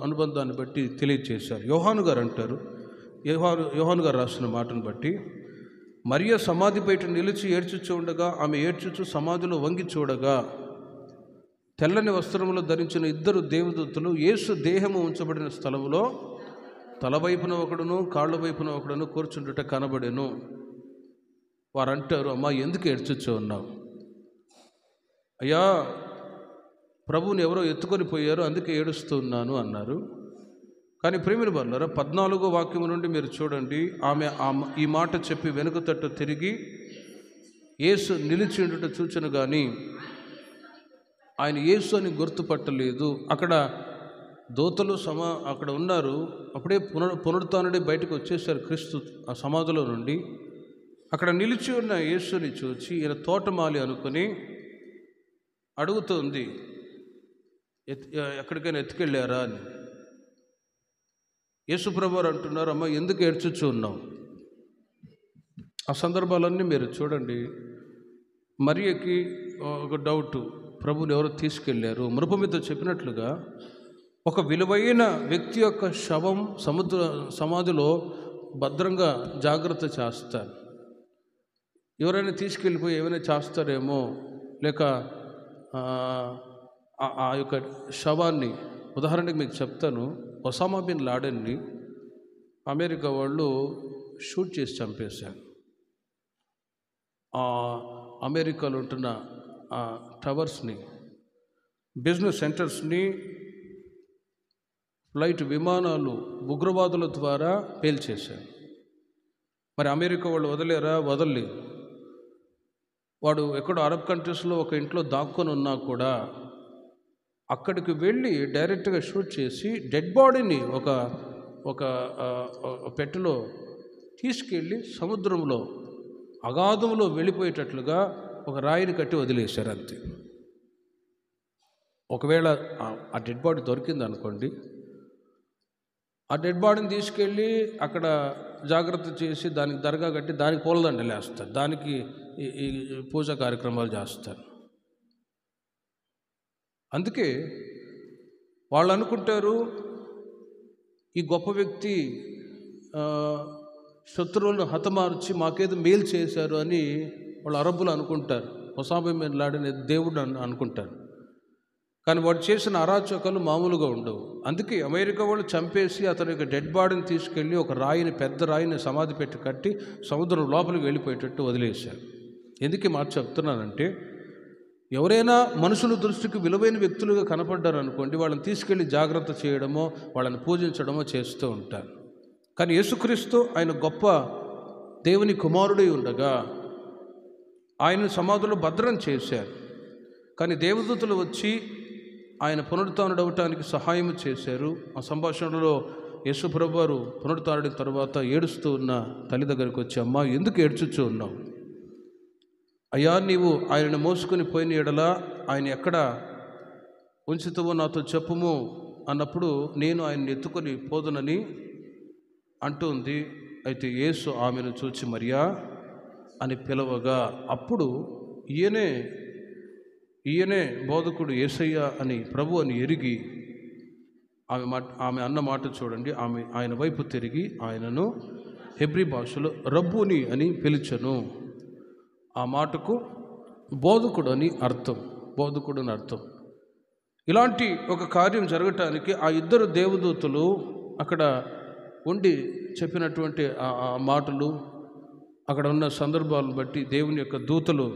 A: అనుబంధాన్ని బట్టి తెలియచేశారు. యోహాను గారు అంటారు, యోహాను గారు రాసిన మాటను బట్టి, మరియ సమాధి బయట నిలిచి ఏడ్చుచూ ఉండగా ఆమె ఏడ్చుచూ సమాధిలో వంగి చూడగా తెల్లని వస్త్రములు ధరించిన ఇద్దరు దేవదూతలు యేసు దేహము ఉంచబడిన స్థలములో తల వైపున ఒకడును కాళ్ళ వైపున ఒకడును కూర్చుండుట కనబడెను. వారు అంటారు, అమ్మా ఎందుకు ఏడ్చుచూ ఉన్నావు? అయ్యా, ప్రభువుని ఎవరో ఎత్తుకొని పోయారు, అందుకే ఏడుస్తున్నాను అన్నారు. కానీ ప్రేమిని వర్లారా, 14వ వాక్యం నుండి మీరు చూడండి. ఆమె ఈ మాట చెప్పి వెనుక తట్టు తిరిగి యేసు నిలిచి ఉండుట చూచెను, కానీ ఆయన యేసు అని గుర్తుపట్టలేదు. అక్కడ దూతలు అక్కడ ఉన్నారు. అప్పుడే పునరుత్థానుడి బయటకు వచ్చేసారు క్రీస్తు ఆ సమాధిలో నుండి. అక్కడ నిలిచి ఉన్న యేసుని చూచి ఈయన తోటమాలి అనుకుని అడుగుతుంది, ఎక్కడికైనా ఎత్తుకెళ్ళారా అని. యేసుప్రభువారు అంటున్నారు, అమ్మ ఎందుకు ఏడ్చుచూ ఉన్నావు? ఆ సందర్భాలన్నీ మీరు చూడండి. మరియకి ఒక డౌటు, ప్రభువుని ఎవరో తీసుకెళ్ళారు. మృపమితో చెప్పినట్లుగా ఒక విలువైన వ్యక్తి యొక్క శవం సమాధిలో భద్రంగా జాగ్రత్త చేస్తారు. ఎవరైనా తీసుకెళ్ళిపోయి ఏమైనా చేస్తారేమో, లేక ఆ యొక్క శవాన్ని, ఉదాహరణకి మీకు చెప్తాను, ఒసామా బిన్ లాడెన్ని అమెరికా వాళ్ళు షూట్ చేసి చంపేశారు. అమెరికాలో ఉంటున్న టవర్స్ని, బిజినెస్ సెంటర్స్ని ఫ్లైట్ విమానాలు ఉగ్రవాదుల ద్వారా పేల్చేశారు. మరి అమెరికా వాళ్ళు వదిలేరా? వదలలేదు. వాడు ఎక్కడో అరబ్ కంట్రీస్లో ఒక ఇంట్లో దాక్కొని ఉన్నా కూడా అక్కడికి వెళ్ళి డైరెక్ట్గా షూట్ చేసి డెడ్ బాడీని ఒక పెట్టెలో తీసుకెళ్ళి సముద్రంలో అగాధంలో వెళ్ళిపోయేటట్లుగా ఒక రాయిని కట్టి వదిలేశారు అంతే. ఒకవేళ ఆ డెడ్ బాడీ దొరికింది అనుకోండి, ఆ డెడ్ బాడీని తీసుకెళ్ళి అక్కడ జాగ్రత్త చేసి దానికి దర్గా కట్టి దానికి పూలదండలు వేస్తారు, దానికి ఈ పూజా కార్యక్రమాలు చేస్తారు. అందుకే వాళ్ళు అనుకుంటారు, ఈ గొప్ప వ్యక్తి శత్రువులను హతమార్చి మాకేదో మేలు చేశారు అని వాళ్ళు అరబ్బులు అనుకుంటారు. ఒసామా బిన్ లాడెన్ దేవుడు అనుకుంటారు. కానీ వాడు చేసిన అరాచకాలు మామూలుగా ఉండవు. అందుకే అమెరికా వాళ్ళు చంపేసి అతని యొక్క డెడ్ బాడీని తీసుకెళ్ళి ఒక రాయిని, పెద్ద రాయిని సమాధి పెట్టి కట్టి సముద్రం లోపలికి వెళ్ళిపోయేటట్టు వదిలేశారు. ఎందుకు మాట చెప్తున్నానంటే, ఎవరైనా మనుషుల దృష్టికి విలువైన వ్యక్తులుగా కనపడ్డారనుకోండి, వాళ్ళని తీసుకెళ్ళి జాగ్రత్త చేయడమో వాళ్ళని పూజించడమో చేస్తూ ఉంటారు. కానీ యేసుక్రీస్తు ఆయన గొప్ప దేవుని కుమారుడై ఉండగా ఆయన సమాధిలో భద్రం చేశారు. కానీ దేవదూతలు వచ్చి ఆయన పునరుత్థానుడవటానికి సహాయం చేశారు. ఆ సంభాషణలో యేసుప్రభువారు పునరుత్థానుడిన తర్వాత ఏడుస్తూ ఉన్న తల్లి దగ్గరికి వచ్చి, అమ్మా ఎందుకు ఏడ్చుచూ ఉన్నావు? అయ్యా, నీవు ఆయనను మోసుకొని పోయిన ఎడల ఆయన ఎక్కడ ఉంచుతావో నాతో చెప్పుము అన్నప్పుడు నేను ఆయన్ని ఎత్తుకొని పోదునని అంటుంది. అయితే యేసు ఆమెను చూచి మరియా అని పిలవగా, అప్పుడు ఈయనే బోధకుడు యేసయ్య అని, ప్రభు అని ఎరిగి ఆమె అన్న మాట చూడండి, ఆయన వైపు తిరిగి ఆయనను హెబ్రీ భాషలో రబ్బుని అని పిలిచెను. ఆ మాటకు బోధకుడు అని అర్థం. ఇలాంటి ఒక కార్యం జరగటానికి ఆ ఇద్దరు దేవదూతలు అక్కడ ఉండి చెప్పినటువంటి ఆ మాటలు, అక్కడ ఉన్న సందర్భాలను బట్టి దేవుని యొక్క దూతలు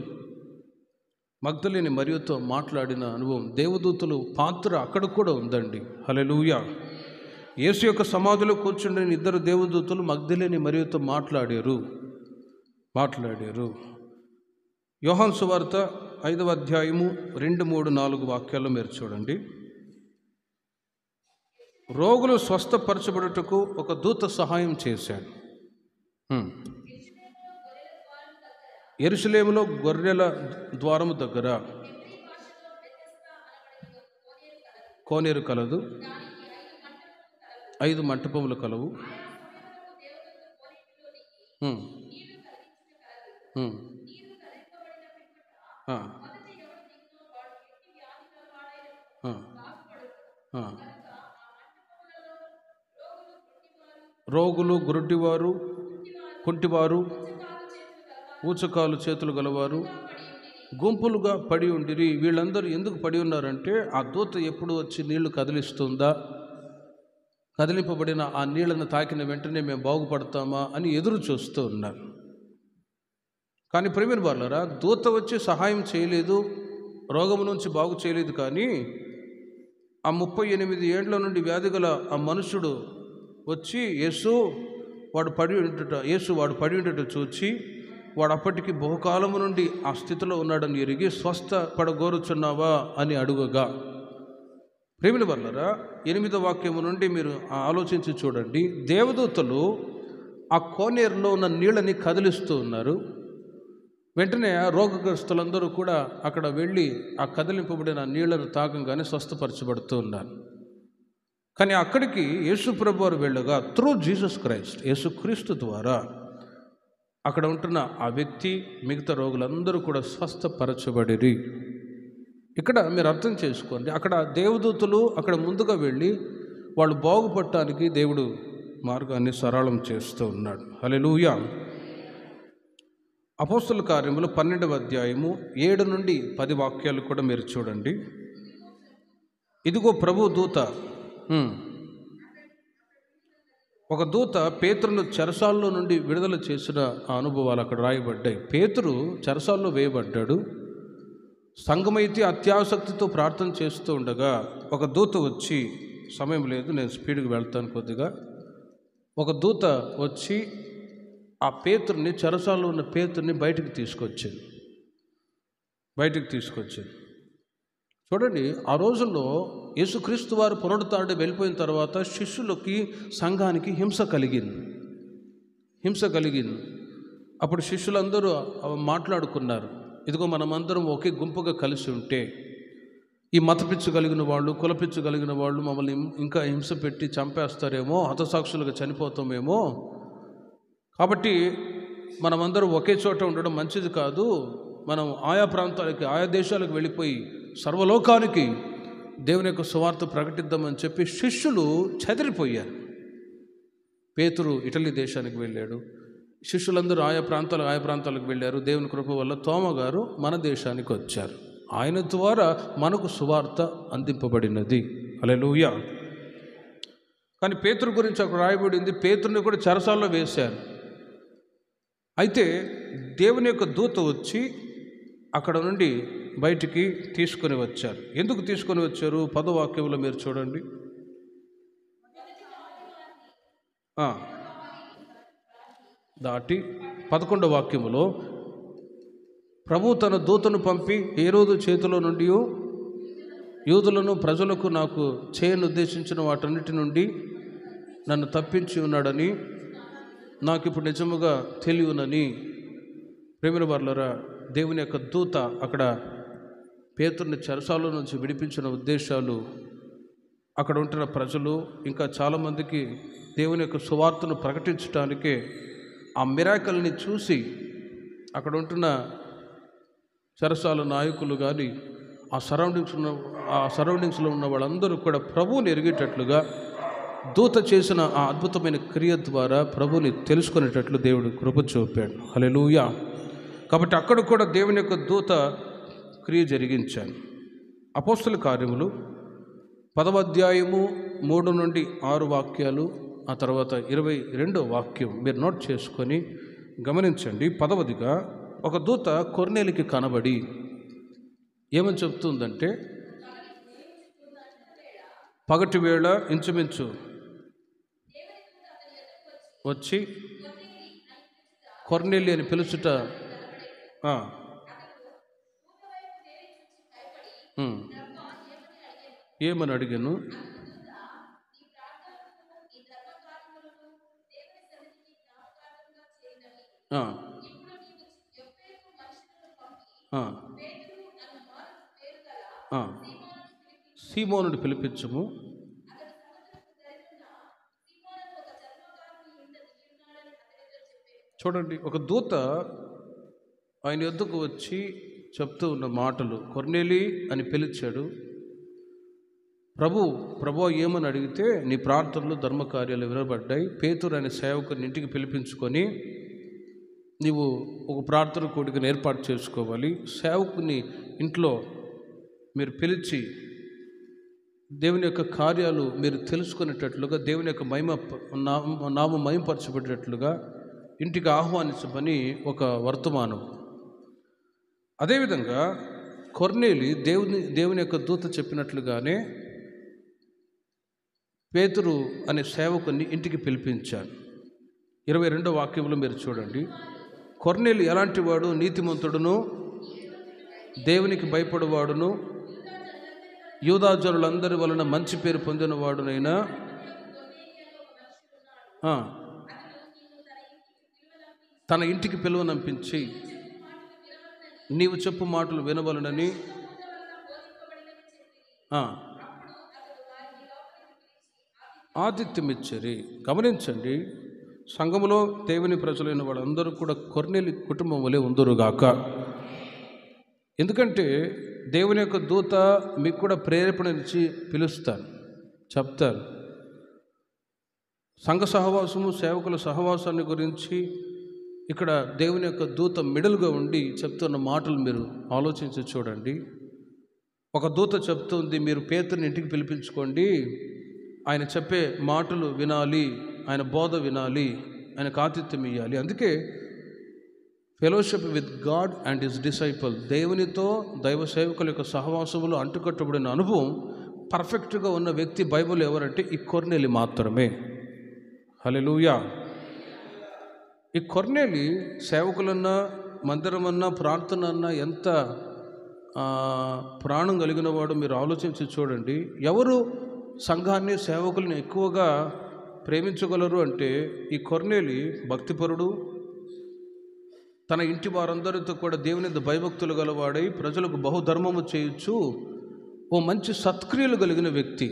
A: మగ్దలేని మరియతో మాట్లాడిన అనుభవం, దేవదూతలు పాత్ర అక్కడ కూడా ఉందండి. హల్లెలూయా. యేసు యొక్క సమాధిలో కూర్చుండిన ఇద్దరు దేవదూతలు మగ్దలేని మరియతో మాట్లాడారు. యోహాను సువార్త 5వ అధ్యాయము 2, 3, 4 వాక్యాల్లో మీరు చూడండి. రోగులు స్వస్థపరచబడుటకు ఒక దూత సహాయం చేశాడు. యెరూషలేములో గొర్రెల ద్వారము దగ్గర కోనేరు కలదు, 5 మంటపములు కలవు. రోగులు, గురుడివారు, కుంటివారు, ఊచకాలు చేతులు గలవారు గుంపులుగా పడి ఉండిరి. వీళ్ళందరూ ఎందుకు పడి ఉన్నారంటే, ఆ దూత ఎప్పుడు వచ్చి నీళ్లు కదిలిస్తుందా, కదిలింపబడిన ఆ నీళ్లను తాకిన వెంటనే మేము బాగుపడతామా అని ఎదురు చూస్తూ ఉన్నారు. కానీ ప్రియమైన వారలారా, దూత వచ్చి సహాయం చేయలేదు, రోగము నుంచి బాగు చేయలేదు. కానీ ఆ 38 ఏండ్ల నుండి వ్యాధి గల ఆ మనుషుడు వచ్చి యేసు వాడు పడి ఉండట చూచి, వాడు అప్పటికి బహుకాలము నుండి ఆ స్థితిలో ఉన్నాడని ఎరిగి, స్వస్థపడగోరుచున్నావా అని అడుగగా, ప్రేమిల వల్లరా 8వ వాక్యము నుండి మీరు ఆలోచించి చూడండి. దేవదూతలు ఆ కోనేరులో ఉన్న నీళ్ళని కదిలిస్తూ ఉన్నారు. వెంటనే రోగగ్రస్తులందరూ కూడా అక్కడ వెళ్ళి ఆ కదిలింపబడిన నీళ్లను తాగంగానే స్వస్థపరచబడుతూ ఉన్నారు. కానీ అక్కడికి యేసు ప్రభువారు వెళ్ళగా, త్రూ జీసస్ క్రైస్ట్, యేసుక్రీస్తు ద్వారా అక్కడ ఉంటున్న ఆ వ్యక్తి, మిగతా రోగులందరూ కూడా స్వస్థపరచబడిరి. ఇక్కడ మీరు అర్థం చేసుకోండి, అక్కడ దేవదూతలు అక్కడ ముందుగా వెళ్ళి వాళ్ళు బాగుపడటానికి దేవుడు మార్గాన్ని సరళం చేస్తూ ఉన్నాడు. హల్లెలూయా. అపోస్తల కార్యములు 12వ అధ్యాయము 7 నుండి 10 వాక్యాలు కూడా మీరు చూడండి. ఇదిగో ప్రభు దూత, ఒక దూత పేతురును చెరసాల్లో నుండి విడుదల చేసిన ఆ అనుభవాలు అక్కడ రాయబడ్డాయి. పేతురు చెరసాల్లో వేయబడ్డాడు. సంఘమైతే అత్యాసక్తితో ప్రార్థన చేస్తూ ఉండగా ఒక దూత వచ్చి, సమయం లేదు నేను స్పీడ్గా వెళ్తాను కొద్దిగా, ఒక దూత వచ్చి ఆ పేతురుని, చెరసాల్లో ఉన్న పేతురుని బయటికి తీసుకొచ్చింది. చూడండి, ఆ రోజుల్లో యేసుక్రీస్తు వారు పునరుత్థానుడై వెళ్ళిపోయిన తర్వాత శిష్యులకి, సంఘానికి హింస కలిగింది. అప్పుడు శిష్యులందరూ మాట్లాడుకున్నారు, ఇదిగో మనమందరం ఒకే గుంపుగా కలిసి ఉంటే ఈ మతపిచ్చు కలిగిన వాళ్ళు, కులపిచ్చు కలిగిన వాళ్ళు మమ్మల్ని ఇంకా హింస పెట్టి చంపేస్తారేమో, హతసాక్షులుగా చనిపోతామేమో, కాబట్టి మనమందరం ఒకే చోట ఉండడం మంచిది కాదు. మనం ఆయా ప్రాంతాలకి, ఆయా దేశాలకు వెళ్ళిపోయి సర్వలోకానికి దేవుని యొక్క సువార్త ప్రకటిద్దామని చెప్పి శిష్యులు చెదిరిపోయారు. పేతురు ఇటలీ దేశానికి వెళ్ళాడు, శిష్యులందరూ ఆయా ప్రాంతాలకు వెళ్ళారు. దేవుని కృప వల్ల తోమ గారు మన దేశానికి వచ్చారు. ఆయన ద్వారా మనకు సువార్త అందింపబడినది. హల్లెలూయా. కానీ పేతురు గురించి అక్కడ రాయబడింది, పేతురుని కూడా చెరసాల్లో వేశారు. అయితే దేవుని యొక్క దూత వచ్చి అక్కడ నుండి బయటికి తీసుకొని వచ్చారు. ఎందుకు తీసుకొని వచ్చారు? 10వ వాక్యంలో మీరు చూడండి. దాటి 11వ వాక్యములో, ప్రభు తన దూతను పంపి హేరోదు చేతిలో నుండి యూదులను, ప్రజలకు నాకు చేయను ఉద్దేశించిన వాటన్నిటి నుండి నన్ను తప్పించి ఉన్నాడని నాకు ఇప్పుడు నిజముగా తెలియనని. ప్రేమిల వారలారా, దేవుని యొక్క దూత అక్కడ పేతురుని చెరసాల నుంచి విడిపించిన ఉద్దేశాలు, అక్కడ ఉంటున్న ప్రజలు ఇంకా చాలామందికి దేవుని యొక్క సువార్తను ప్రకటించడానికే ఆ మిరాకల్ని చూసి అక్కడ ఉంటున్న చెరసాల నాయకులు కానీ ఆ సరౌండింగ్స్లో ఉన్న వాళ్ళందరూ కూడా ప్రభువుని ఎరిగేటట్లుగా దూత చేసిన ఆ అద్భుతమైన క్రియ ద్వారా ప్రభువుని తెలుసుకునేటట్లు దేవుడు కృప చూపాడు. హల్లెలూయా. కాబట్టి అక్కడ కూడా దేవుని యొక్క దూత క్రియ జరిగించాను. అపోస్తల కార్యములు 10వ అధ్యాయము 3 నుండి 6 వాక్యాలు, ఆ తర్వాత 22వ వాక్యం మీరు నోట్ చేసుకొని గమనించండి. 10వదిగా, ఒక దూత కొర్నేలికి కనబడి ఏమని చెప్తుందంటే, పగటి వేళ ఇంచుమించు వచ్చి కొర్నేలి అని పిలుచుట, ఏమని అడిగాను, ఆ, ఆ, ఆ. సీమోనుని పిలిపించుము. చూడండి, ఒక దూత ఆయన యొద్దకు వచ్చి చెప్తూ ఉన్న మాటలు. కొర్నేలి అని పిలిచాడు. ప్రభు ఏమని అడిగితే, నీ ప్రార్థనలు ధర్మకార్యాలు వినబడ్డాయి. పేతురు అనే సేవకుని ఇంటికి పిలిపించుకొని నీవు ఒక ప్రార్థన కూడికను ఏర్పాటు చేసుకోవాలి. సేవకుని ఇంట్లో మీరు పిలిచి దేవుని యొక్క కార్యాలు మీరు తెలుసుకునేటట్లుగా, దేవుని యొక్క నామం మహిమపరచబడేటట్లుగా ఇంటికి ఆహ్వానించమని ఒక వర్తమానం. అదేవిధంగా కొర్నేలి దేవుని యొక్క దూత చెప్పినట్లుగానే పేతురు అనే సేవకుని ఇంటికి పిలిపించాడు. 22వ వాక్యంలో మీరు చూడండి, కొర్నేలి ఎలాంటి వాడు? నీతిమంతుడును, దేవునికి భయపడువాడును, యూదాజనులందరి వలన మంచి పేరు పొందినవాడునైనా తన ఇంటికి పిలువనంపించి నీవు చెప్పు మాటలు వినవలనని ఆతిథ్యమిచ్చరి. గమనించండి, సంఘములో దేవుని ప్రజలైన వాళ్ళందరూ కూడా కొర్నేలి కుటుంబం వలె ఉందరుగాక. ఎందుకంటే దేవుని యొక్క దూత మీకు కూడా ప్రేరేపణ ఇచ్చి పిలుస్తాను, చెప్తాను. సంఘ సహవాసము, సేవకుల సహవాసాన్ని గురించి ఇక్కడ దేవుని యొక్క దూత మిడలుగా ఉండి చెప్తున్న మాటలు మీరు ఆలోచించి చూడండి. ఒక దూత చెప్తుంది, మీరు పేతురుని ఇంటికి పిలిపించుకోండి, ఆయన చెప్పే మాటలు వినాలి, ఆయన బోధ వినాలి, ఆయనకు ఆతిథ్యం ఇవ్వాలి. అందుకే fellowship with God and his disciple, దేవునితో దైవ సేవకుల యొక్క సహవాసములో అంటుకట్టబడిన అనుభవం పర్ఫెక్ట్గా ఉన్న వ్యక్తి బైబిల్ ఎవరంటే ఈ కొర్నేలి మాత్రమే. హల్లెలూయా. ఈ కొర్నేలి సేవకులన్నా, మందిరమన్నా, ప్రార్థన అన్నా ఎంత ప్రాణం కలిగిన వాడు మీరు ఆలోచించి చూడండి. ఎవరు సంఘాన్ని, సేవకుల్ని ఎక్కువగా ప్రేమించగలరు అంటే ఈ కొర్నేలి భక్తిపరుడు, తన ఇంటి వారందరితో కూడా దేవుని భయభక్తులు గలవాడై ప్రజలకు బహుధర్మము చేయొచ్చు ఓ మంచి సత్క్రియలు కలిగిన వ్యక్తి.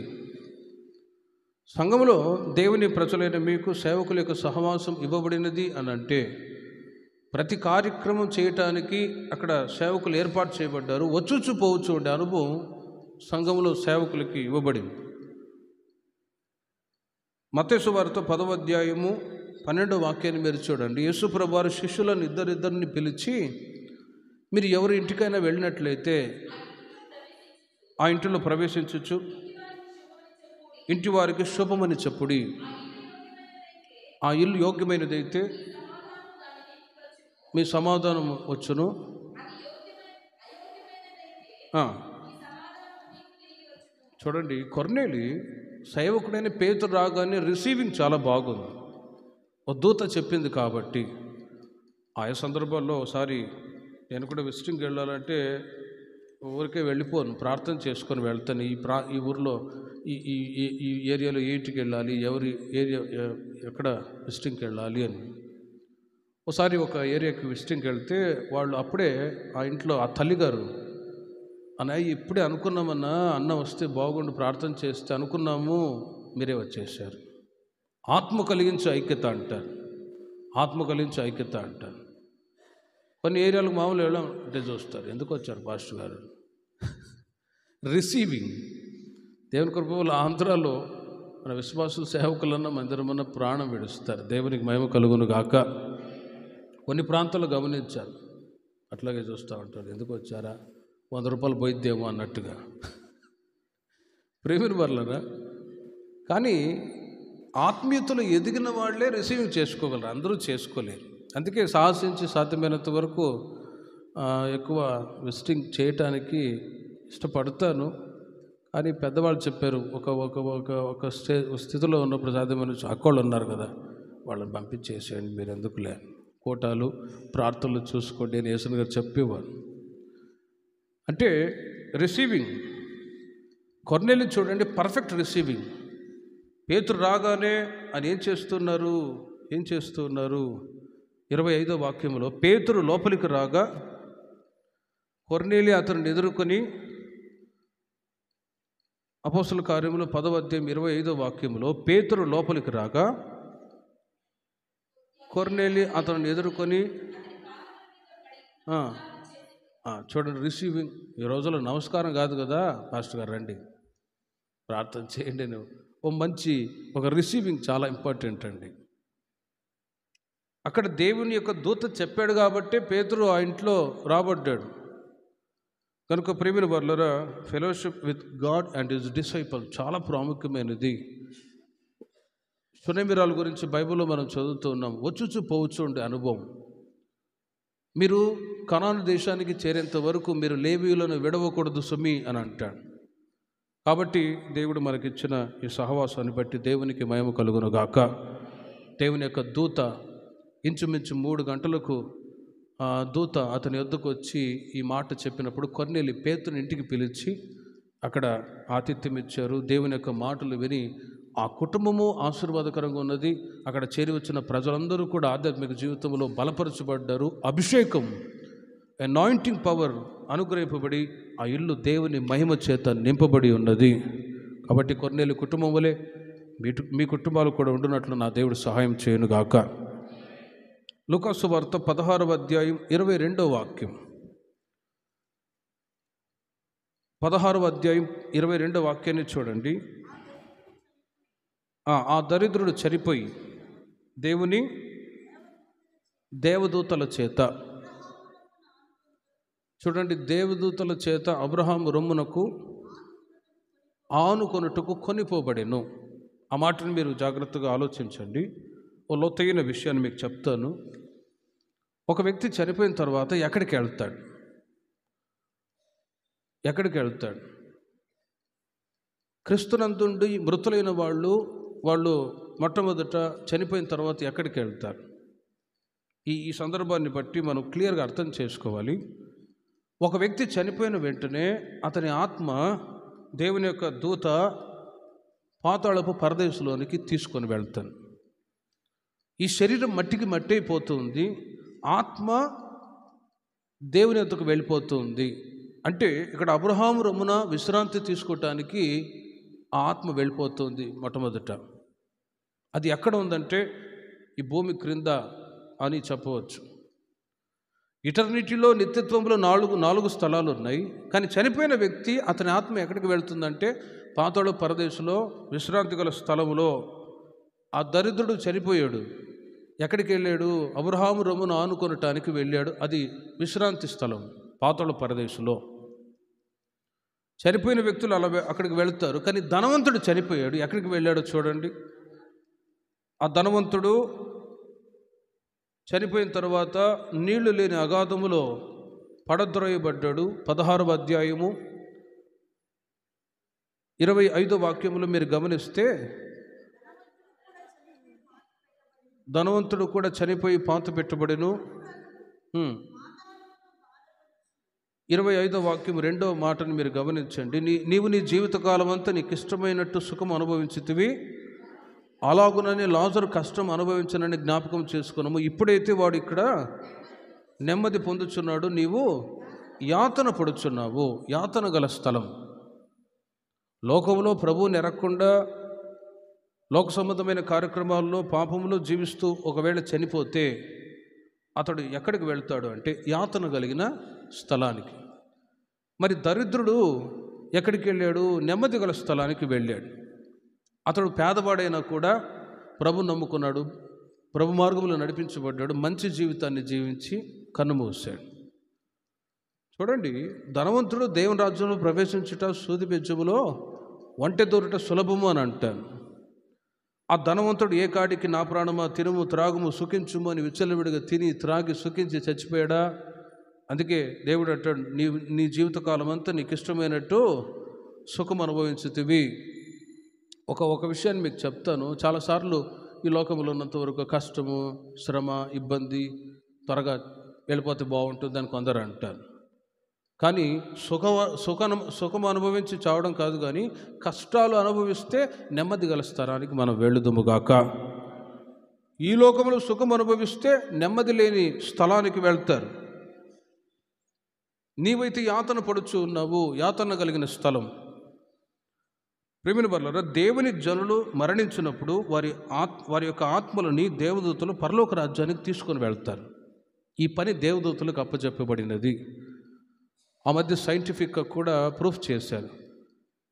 A: సంఘంలో దేవుని ప్రజలైన మీకు సేవకుల యొక్క సహవాసం ఇవ్వబడినది అని అంటే, ప్రతి కార్యక్రమం చేయటానికి అక్కడ సేవకులు ఏర్పాటు చేయబడ్డారు. వచ్చుచు పోవచ్చు ఉండే అనుభవం సంఘంలో సేవకులకి ఇవ్వబడింది. మత్తయి సువార్త 10వ అధ్యాయము 12వ వాక్యాన్ని మీరు చూడండి. యేసు ప్రభువు వారు శిష్యులను ఇద్దరిని పిలిచి, మీరు ఎవరి ఇంటికైనా వెళ్ళినట్లయితే ఆ ఇంటిలో ప్రవేశించచ్చు, ఇంటి వారికి శుభమని చెప్పుడి. ఆ ఇల్లు యోగ్యమైనదైతే మీ సమాధానం వచ్చును, చూడండి, కొర్నేలి సేవకుడైన పేతురు రాగానే రిసీవింగ్ చాలా బాగుంది. ఓ దూత చెప్పింది కాబట్టి. ఆయా సందర్భాల్లో ఒకసారి నేను కూడా విజిటింగ్కి వెళ్ళాలంటే ఊరికే వెళ్ళిపోను, ప్రార్థన చేసుకొని వెళ్తాను. ఈ ఊరిలో ఈ ఏరియాలో ఏంటికి వెళ్ళాలి, ఎవరి ఏరియా ఎక్కడ విజిటింగ్కి వెళ్ళాలి అని. ఒకసారి ఒక ఏరియాకి విజిటింగ్కి వెళ్తే వాళ్ళు అప్పుడే ఆ ఇంట్లో ఆ తల్లిగారు, అన్నయ్య ఇప్పుడే అనుకున్నామన్నా, అన్న వస్తే బాగుండు ప్రార్థన చేస్తే అనుకున్నాము, మీరే వచ్చేసారు. ఆత్మ కలిగించే ఐక్యత అంటారు, ఆత్మ కలిగించే ఐక్యత అంటారు. కొన్ని ఏరియాలకు మామూలు వెళ్ళాం అంటే చూస్తారు, ఎందుకు వచ్చారు పాస్టర్ గారు. రిసీవింగ్. దేవుని కృప వల్ల ఆంధ్రాలో మన విశ్వాసులు సేవకులన్నా మందిరమన్నా ప్రాణం విడుస్తారు. దేవునికి మహిమ కలుగును గాక. కొన్ని ప్రాంతాలు గమనించాలి, అట్లాగే చూస్తూ ఉంటారు, ఎందుకు వచ్చారా, 100 రూపాయలు పోయిద్దేమో అన్నట్టుగా. ప్రేమిని వర్లరా. కానీ ఆత్మీయతలు ఎదిగిన వాళ్ళే రిసీవింగ్ చేసుకోగలరు, అందరూ చేసుకోలేరు. అందుకే సాహసించి సాధ్యమైనంత వరకు ఎక్కువ విజిటింగ్ చేయటానికి ఇష్టపడతాను. కానీ పెద్దవాళ్ళు చెప్పారు, ఒక స్థితిలో ఉన్నప్పుడు సాధ్యమైన అక్కళ్ళు ఉన్నారు కదా, వాళ్ళని పంపించేసేయండి, మీరు ఎందుకులే, కోటాలు ప్రార్థనలు చూసుకోండి అని యేసు గారు చెప్పేవారు. అంటే రిసీవింగ్. కొర్నేలి చూడండి, పర్ఫెక్ట్ రిసీవింగ్. పేతురు రాగానే ఆయన ఏం చేస్తున్నారు, 25వ వాక్యంలో, పేతురు లోపలికి రాగా కొర్నేలి అతనిని ఎదుర్కొని, అపోస్తలుల కార్యములు 10వ అధ్యాయం 25వ వాక్యంలో, పేతురు లోపలికి రాగా కొర్నేలి అతనిని ఎదుర్కొని, చూడండి, రిసీవింగ్. ఈ రోజుల్లో నమస్కారం కాదు కదా, పాస్టర్ గారు రండి ప్రార్థన చేయండి అని ఒక రిసీవింగ్ చాలా ఇంపార్టెంట్ అండి. అక్కడ దేవుని యొక్క దూత చెప్పాడు కాబట్టి పేతురు ఆ ఇంట్లో రాబడ్డాడు. కనుక ప్రియమైన వారలారా, fellowship with God and his disciple చాలా ప్రాముఖ్యమైనది. సునేమిరాల గురించి బైబిల్లో మనం చదువుతూ ఉన్నాం. వచ్చుచు పోవచ్చు ఉండే అనుభవం. మీరు కనాను దేశానికి చేరేంత వరకు మీరు లేవీయులను విడవకూడదు సుమి అని అంటాడు. కాబట్టి దేవుడు మనకిచ్చిన ఈ సహవాసాన్ని బట్టి దేవునికి మహిమ కలుగునుగాక. దేవుని యొక్క దూత ఇంచుమించు 3 గంటలకు దూత అతని వద్దకు వచ్చి ఈ మాట చెప్పినప్పుడు కొర్నేలి పేతురుని ఇంటికి పిలిచి అక్కడ ఆతిథ్యం ఇచ్చారు. దేవుని యొక్క మాటలు విని ఆ కుటుంబము ఆశీర్వాదకరంగా ఉన్నది. అక్కడ చేరి వచ్చిన ప్రజలందరూ కూడా ఆధ్యాత్మిక జీవితంలో బలపరచబడ్డారు. అభిషేకం, అనాయింటింగ్ పవర్ అనుగ్రహింపబడి ఆ ఇల్లు దేవుని మహిమ చేత నింపబడి ఉన్నది. కాబట్టి కొర్నేలి కుటుంబం వలె మీ కుటుంబాలు కూడా ఉండునట్లు నా దేవుడు సహాయం చేయనుగాక. లూకా సువార్త 16వ అధ్యాయం 22వ వాక్యం. 16వ అధ్యాయం 22వ వాక్యాన్ని చూడండి. ఆ దరిద్రుడు చనిపోయి దేవుని దేవదూతల చేత, చూడండి, దేవదూతల చేత అబ్రహాము రొమ్మునకు ఆనుకొనుటకు కొనిపోబడెను. ఆ మాటను మీరు జాగ్రత్తగా ఆలోచించండి. ఓ లోతైన విషయాన్ని మీకు చెప్తాను. ఒక వ్యక్తి చనిపోయిన తర్వాత ఎక్కడికి వెళ్తాడు? క్రీస్తునందుండి మృతులైన వాళ్ళు మొట్టమొదట చనిపోయిన తర్వాత ఎక్కడికి వెళ్తారు? ఈ సందర్భాన్ని బట్టి మనం క్లియర్గా అర్థం చేసుకోవాలి. ఒక వ్యక్తి చనిపోయిన వెంటనే అతని ఆత్మ దేవుని యొక్క దూత పాతాళపు పరదేశంలోనికి తీసుకొని వెళ్తాను. ఈ శరీరం మట్టికి మట్టి అయిపోతుంది, ఆత్మ దేవుని యొద్దకు వెళ్ళిపోతుంది. అంటే ఇక్కడ అబ్రహాము రొమ్మున విశ్రాంతి తీసుకోవటానికి ఆ ఆత్మ వెళ్ళిపోతుంది. మొట్టమొదట అది ఎక్కడ ఉందంటే ఈ భూమి క్రింద అని చెప్పవచ్చు. ఇటర్నిటీలో, నిత్యత్వంలో నాలుగు స్థలాలు ఉన్నాయి. కానీ చనిపోయిన వ్యక్తి అతని ఆత్మ ఎక్కడికి వెళ్తుందంటే పాతాళ పరదేశంలో విశ్రాంతి గల స్థలంలో. ఆ దరిద్రుడు చనిపోయాడు, ఎక్కడికి వెళ్ళాడు? అబ్రహాము రొమ్మును ఆనుకొనటానికి వెళ్ళాడు. అది విశ్రాంతి స్థలం పాతాళ పరదేశంలో. చనిపోయిన వ్యక్తులు అలా అక్కడికి వెళుతారు. కానీ ధనవంతుడు చనిపోయాడు, ఎక్కడికి వెళ్ళాడో చూడండి. ఆ ధనవంతుడు చనిపోయిన తర్వాత నీళ్లు లేని అగాధములో పడద్రోయబడ్డాడు. 16వ అధ్యాయము 25వ వాక్యములో మీరు గమనిస్తే, ధనవంతుడు కూడా చనిపోయి పాత పెట్టబడెను. 25వ వాక్యం 2వ మాటను మీరు గమనించండి. నీవు నీ జీవితకాలం అంతా నీకు ఇష్టమైనట్టు సుఖం అనుభవించితివి, అలాగునని లాజరు కష్టం అనుభవించనని జ్ఞాపకం చేసుకున్నాము. ఇప్పుడైతే వాడు ఇక్కడ నెమ్మది పొందుచున్నాడు, నీవు యాతన పడుచున్నావు. యాతన గల స్థలం. లోకంలో ప్రభువుని ఎరగకుండా లోక సంబంధమైన కార్యక్రమాల్లో పాపములో జీవిస్తూ ఒకవేళ చనిపోతే అతడు ఎక్కడికి వెళ్తాడు అంటే యాతన కలిగిన స్థలానికి. మరి దరిద్రుడు ఎక్కడికి వెళ్ళాడు? నెమ్మది గల స్థలానికి వెళ్ళాడు. అతడు పేదవాడైనా కూడా ప్రభు నమ్ముకున్నాడు, ప్రభు మార్గంలో నడిపించబడ్డాడు, మంచి జీవితాన్ని జీవించి కన్నుమూశాడు. చూడండి, ధనవంతుడు దేవుని రాజ్యంలో ప్రవేశించుట సూది బెజ్జములో ఒంటె దూరుట సులభము అని అంటాను. ఆ ధనవంతుడు ఏ కాడికి నా ప్రాణమా తినుము త్రాగుము సుఖించుము అని విచ్చలవిడిగా తిని త్రాగి సుఖించి చచ్చిపోయాడా? అందుకే దేవుడు అంటాడు, నీ జీవితకాలం అంతా నీకు ఇష్టమైనట్టు సుఖం అనుభవించుతివి. ఒక విషయాన్ని మీకు చెప్తాను. చాలాసార్లు ఈ లోకంలో ఉన్నంత వరకు కష్టము, శ్రమ, ఇబ్బంది త్వరగా వెళ్ళిపోతే బాగుంటుంది అని కొందరు అంటారు. కానీ సుఖం అనుభవించి చావడం కాదు, కానీ కష్టాలు అనుభవిస్తే నెమ్మది గల స్థలానికి మనం వెళ్ళుదుముగాక. ఈ లోకంలో సుఖం అనుభవిస్తే నెమ్మది లేని స్థలానికి వెళ్తారు. నీవైతే యాతన పడుచు ఉన్నావు, యాతన కలిగిన స్థలం. ప్రేమిన వర్లారా, దేవుని జనులు మరణించినప్పుడు వారి యొక్క ఆత్మలని దేవదూతలు పరలోక రాజ్యానికి తీసుకొని వెళ్తారు. ఈ పని దేవదూతలకు అప్పచెప్పబడినది. ఆ మధ్య సైంటిఫిక్గా కూడా ప్రూఫ్ చేశారు.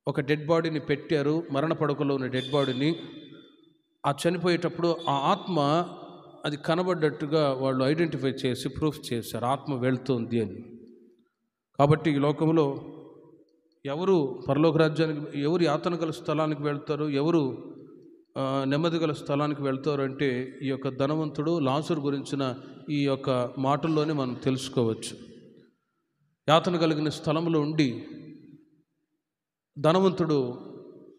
A: ఒక డెడ్ బాడీని పెట్టారు, మరణ పడకలో ఉన్న డెడ్ బాడీని. ఆ చనిపోయేటప్పుడు ఆ ఆత్మ అది కనబడ్డట్టుగా వాళ్ళు ఐడెంటిఫై చేసి ప్రూఫ్ చేశారు, ఆత్మ వెళ్తుంది అని. కాబట్టి ఈ లోకంలో ఎవరు పరలోక రాజ్యానికి, ఎవరు యాతన గల స్థలానికి వెళ్తారు, ఎవరు నెమ్మది గల స్థలానికి వెళ్తారు అంటే ఈ యొక్క ధనవంతుడు లాజరు గురించిన ఈ యొక్క మాటల్లోనే మనం తెలుసుకోవచ్చు. యాతన కలిగిన స్థలంలో ఉండి ధనవంతుడు,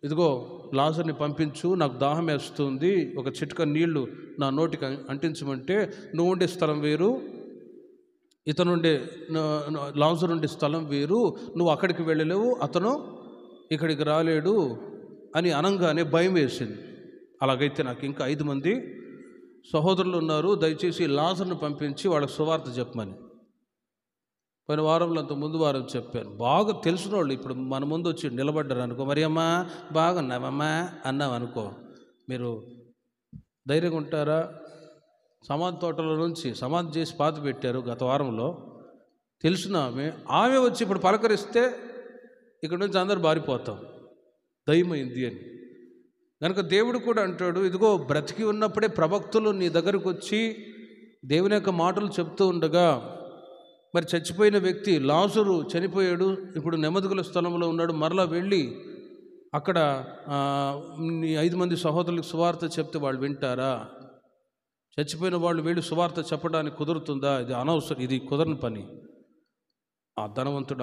A: ఇదిగో లాజర్ని పంపించు, నాకు దాహం వేస్తుంది, ఒక చిటిక నీళ్లు నా నోటికి అంటించమంటే, నువ్వు ఉండే స్థలం వేరు, ఇతనుండే లాజరు ఉండే స్థలం వేరు, నువ్వు అక్కడికి వెళ్ళలేవు, అతను ఇక్కడికి రాలేడు అని అనగానే భయం వేసింది. అలాగైతే నాకు ఇంకా 5 మంది సహోదరులు ఉన్నారు, దయచేసి లాజర్ను పంపించి వాళ్ళకి సువార్త చెప్పమని. పోయిన వారంలో అంత ముందు వారం చెప్పాను. బాగా తెలిసిన వాళ్ళు ఇప్పుడు మన ముందు వచ్చి నిలబడ్డారు అనుకో, మరి అమ్మా బాగున్నావమ్మా అన్నాం అనుకో, మీరు ధైర్యంగా ఉంటారా? సమాధి తోటలో నుంచి సమాధి చేసి పాతి పెట్టారు గత వారంలో, తెలిసిన ఆమె వచ్చి ఇప్పుడు పలకరిస్తే ఇక్కడ నుంచి అందరూ బారిపోతాం, దయమైంది అని. కనుక దేవుడు కూడా అంటాడు, ఇదిగో బ్రతికి ఉన్నప్పుడే ప్రవక్తలు నీ దగ్గరకు వచ్చి దేవుని యొక్క మాటలు చెప్తూ ఉండగా, మరి చచ్చిపోయిన వ్యక్తి లాజరు చనిపోయాడు, ఇప్పుడు నెమ్మదిగల స్థలంలో ఉన్నాడు, మరలా వెళ్ళి అక్కడ నీ 5 మంది సహోదరులకు సువార్త చెప్తే వాళ్ళు వింటారా? చచ్చిపోయిన వాళ్ళు వెళ్ళి సువార్త చెప్పడానికి కుదురుతుందా? ఇది అనవసరం, ఇది కుదరని పని. ఆ ధనవంతుడు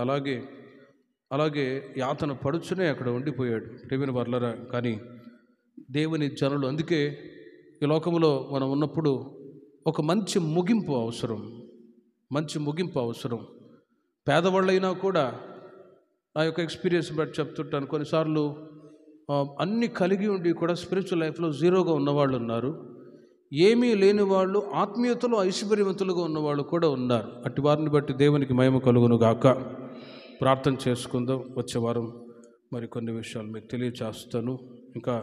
A: అలాగే యాతన పడుచునే అక్కడ ఉండిపోయాడు. ప్రేమిన వర్లరా, కానీ దేవుని జనులు, అందుకే ఈ లోకంలో మనం ఉన్నప్పుడు ఒక మంచి ముగింపు అవసరం, మంచి ముగింపు అవసరం. పేదవాళ్ళైనా కూడా నా యొక్క ఎక్స్పీరియన్స్ బట్టి చెప్తుంటాను, కొన్నిసార్లు అన్నీ కలిగి ఉండి కూడా స్పిరిచువల్ లైఫ్లో జీరోగా ఉన్నవాళ్ళు ఉన్నారు, ఏమీ లేని వాళ్ళు ఆత్మీయతలో ఐశ్వర్యవంతులుగా ఉన్నవాళ్ళు కూడా ఉన్నారు. అట్టి వారిని బట్టి దేవునికి మహిమ కలుగును గాక. ప్రార్థన చేసుకుందాం. వచ్చే వారం మరి కొన్ని విషయాలు మీకు తెలియచేస్తాను. ఇంకా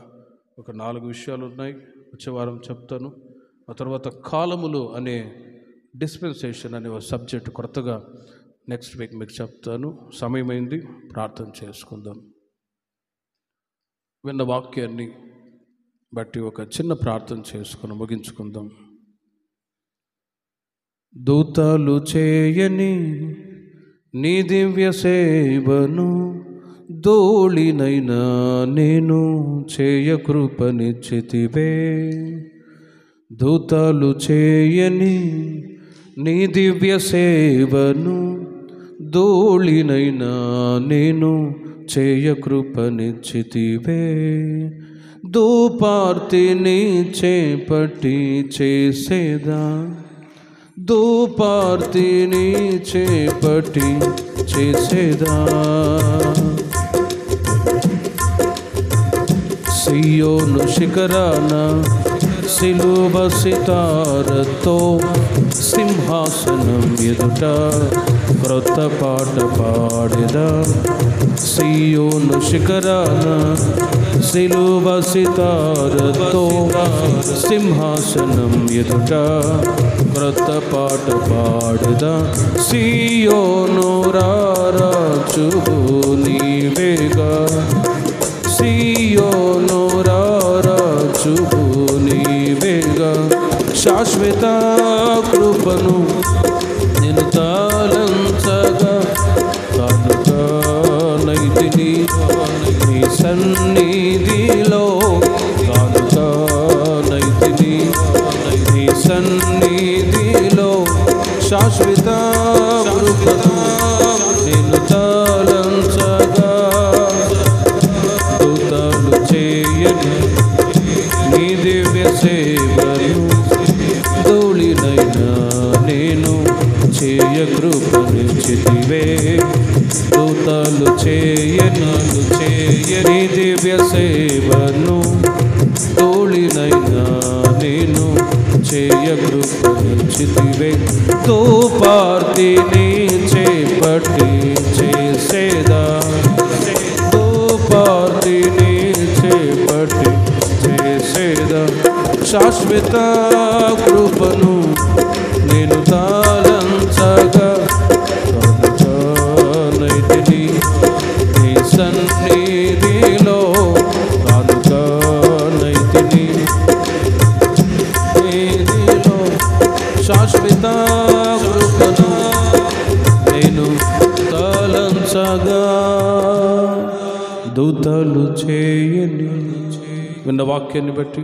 A: ఒక 4 విషయాలు ఉన్నాయి, వచ్చే వారం చెప్తాను. ఆ తర్వాత కాలములు అనే డిస్పెన్సేషన్ అనే ఒక సబ్జెక్ట్ కొత్తగా నెక్స్ట్ వీక్ మీకు చెప్తాను. సమయమైంది, ప్రార్థన చేసుకుందాం. విన్న వాక్యాన్ని బట్టి ఒక చిన్న ప్రార్థన చేసుకుని ముగించుకుందాం. దూతలు చేయని నీ దివ్య సేవను ధూళినైనా నేను చేయ కృపనిచ్చితివే. దూతలు చేయని నీ దివ్య సేవను ధూళినైనా నేను చేయ కృపనిచ్చితివే. ధూపార్తిని చేపట్టి చేసేదా, ధూపార్తిని చేపట్టి చేసేదా. సియోను శిఖరాన సిలువ సితారతో సింహాసనం ఎదుట క్రొత్త పాట పాడెదా. సియోను శిఖరాన సిలువ సితారతో సింహాసనం ఎదుట క్రొత్త పాట పాడెదా. సియోను రారాజువు నీవేగా, సియోను రారాజువు నీవేగా. శాశ్వత కృపను నేను తాళంచగా కాదుగా నైతిని నీ సన్నిధిలో, కాదుగా నైతిని నీ సన్నిధిలో. శాశ్వత కృపను నేను తాళంచగా దూతలు చేయని నీ దివ్య సేవను ధూళినైనా నేను చేయ కృపనిచ్చితివే. దూతలు చేయని దివ్య సేవను ధూళినైనా నేను చేయకృపనిచ్చితివే ధూపార్తిని చేపట్టి చేసేదా ధూపార్తిని చేపట్టి చేసేదా శాశ్వత కృపను నేను తాళంచగా నైతిని నీ సన్నిధిలో కానుకనైతిని నీలో శాశ్వత కృపను నేను తాళంచగా దూతలు చేయని విన్న వాక్యాన్ని బట్టి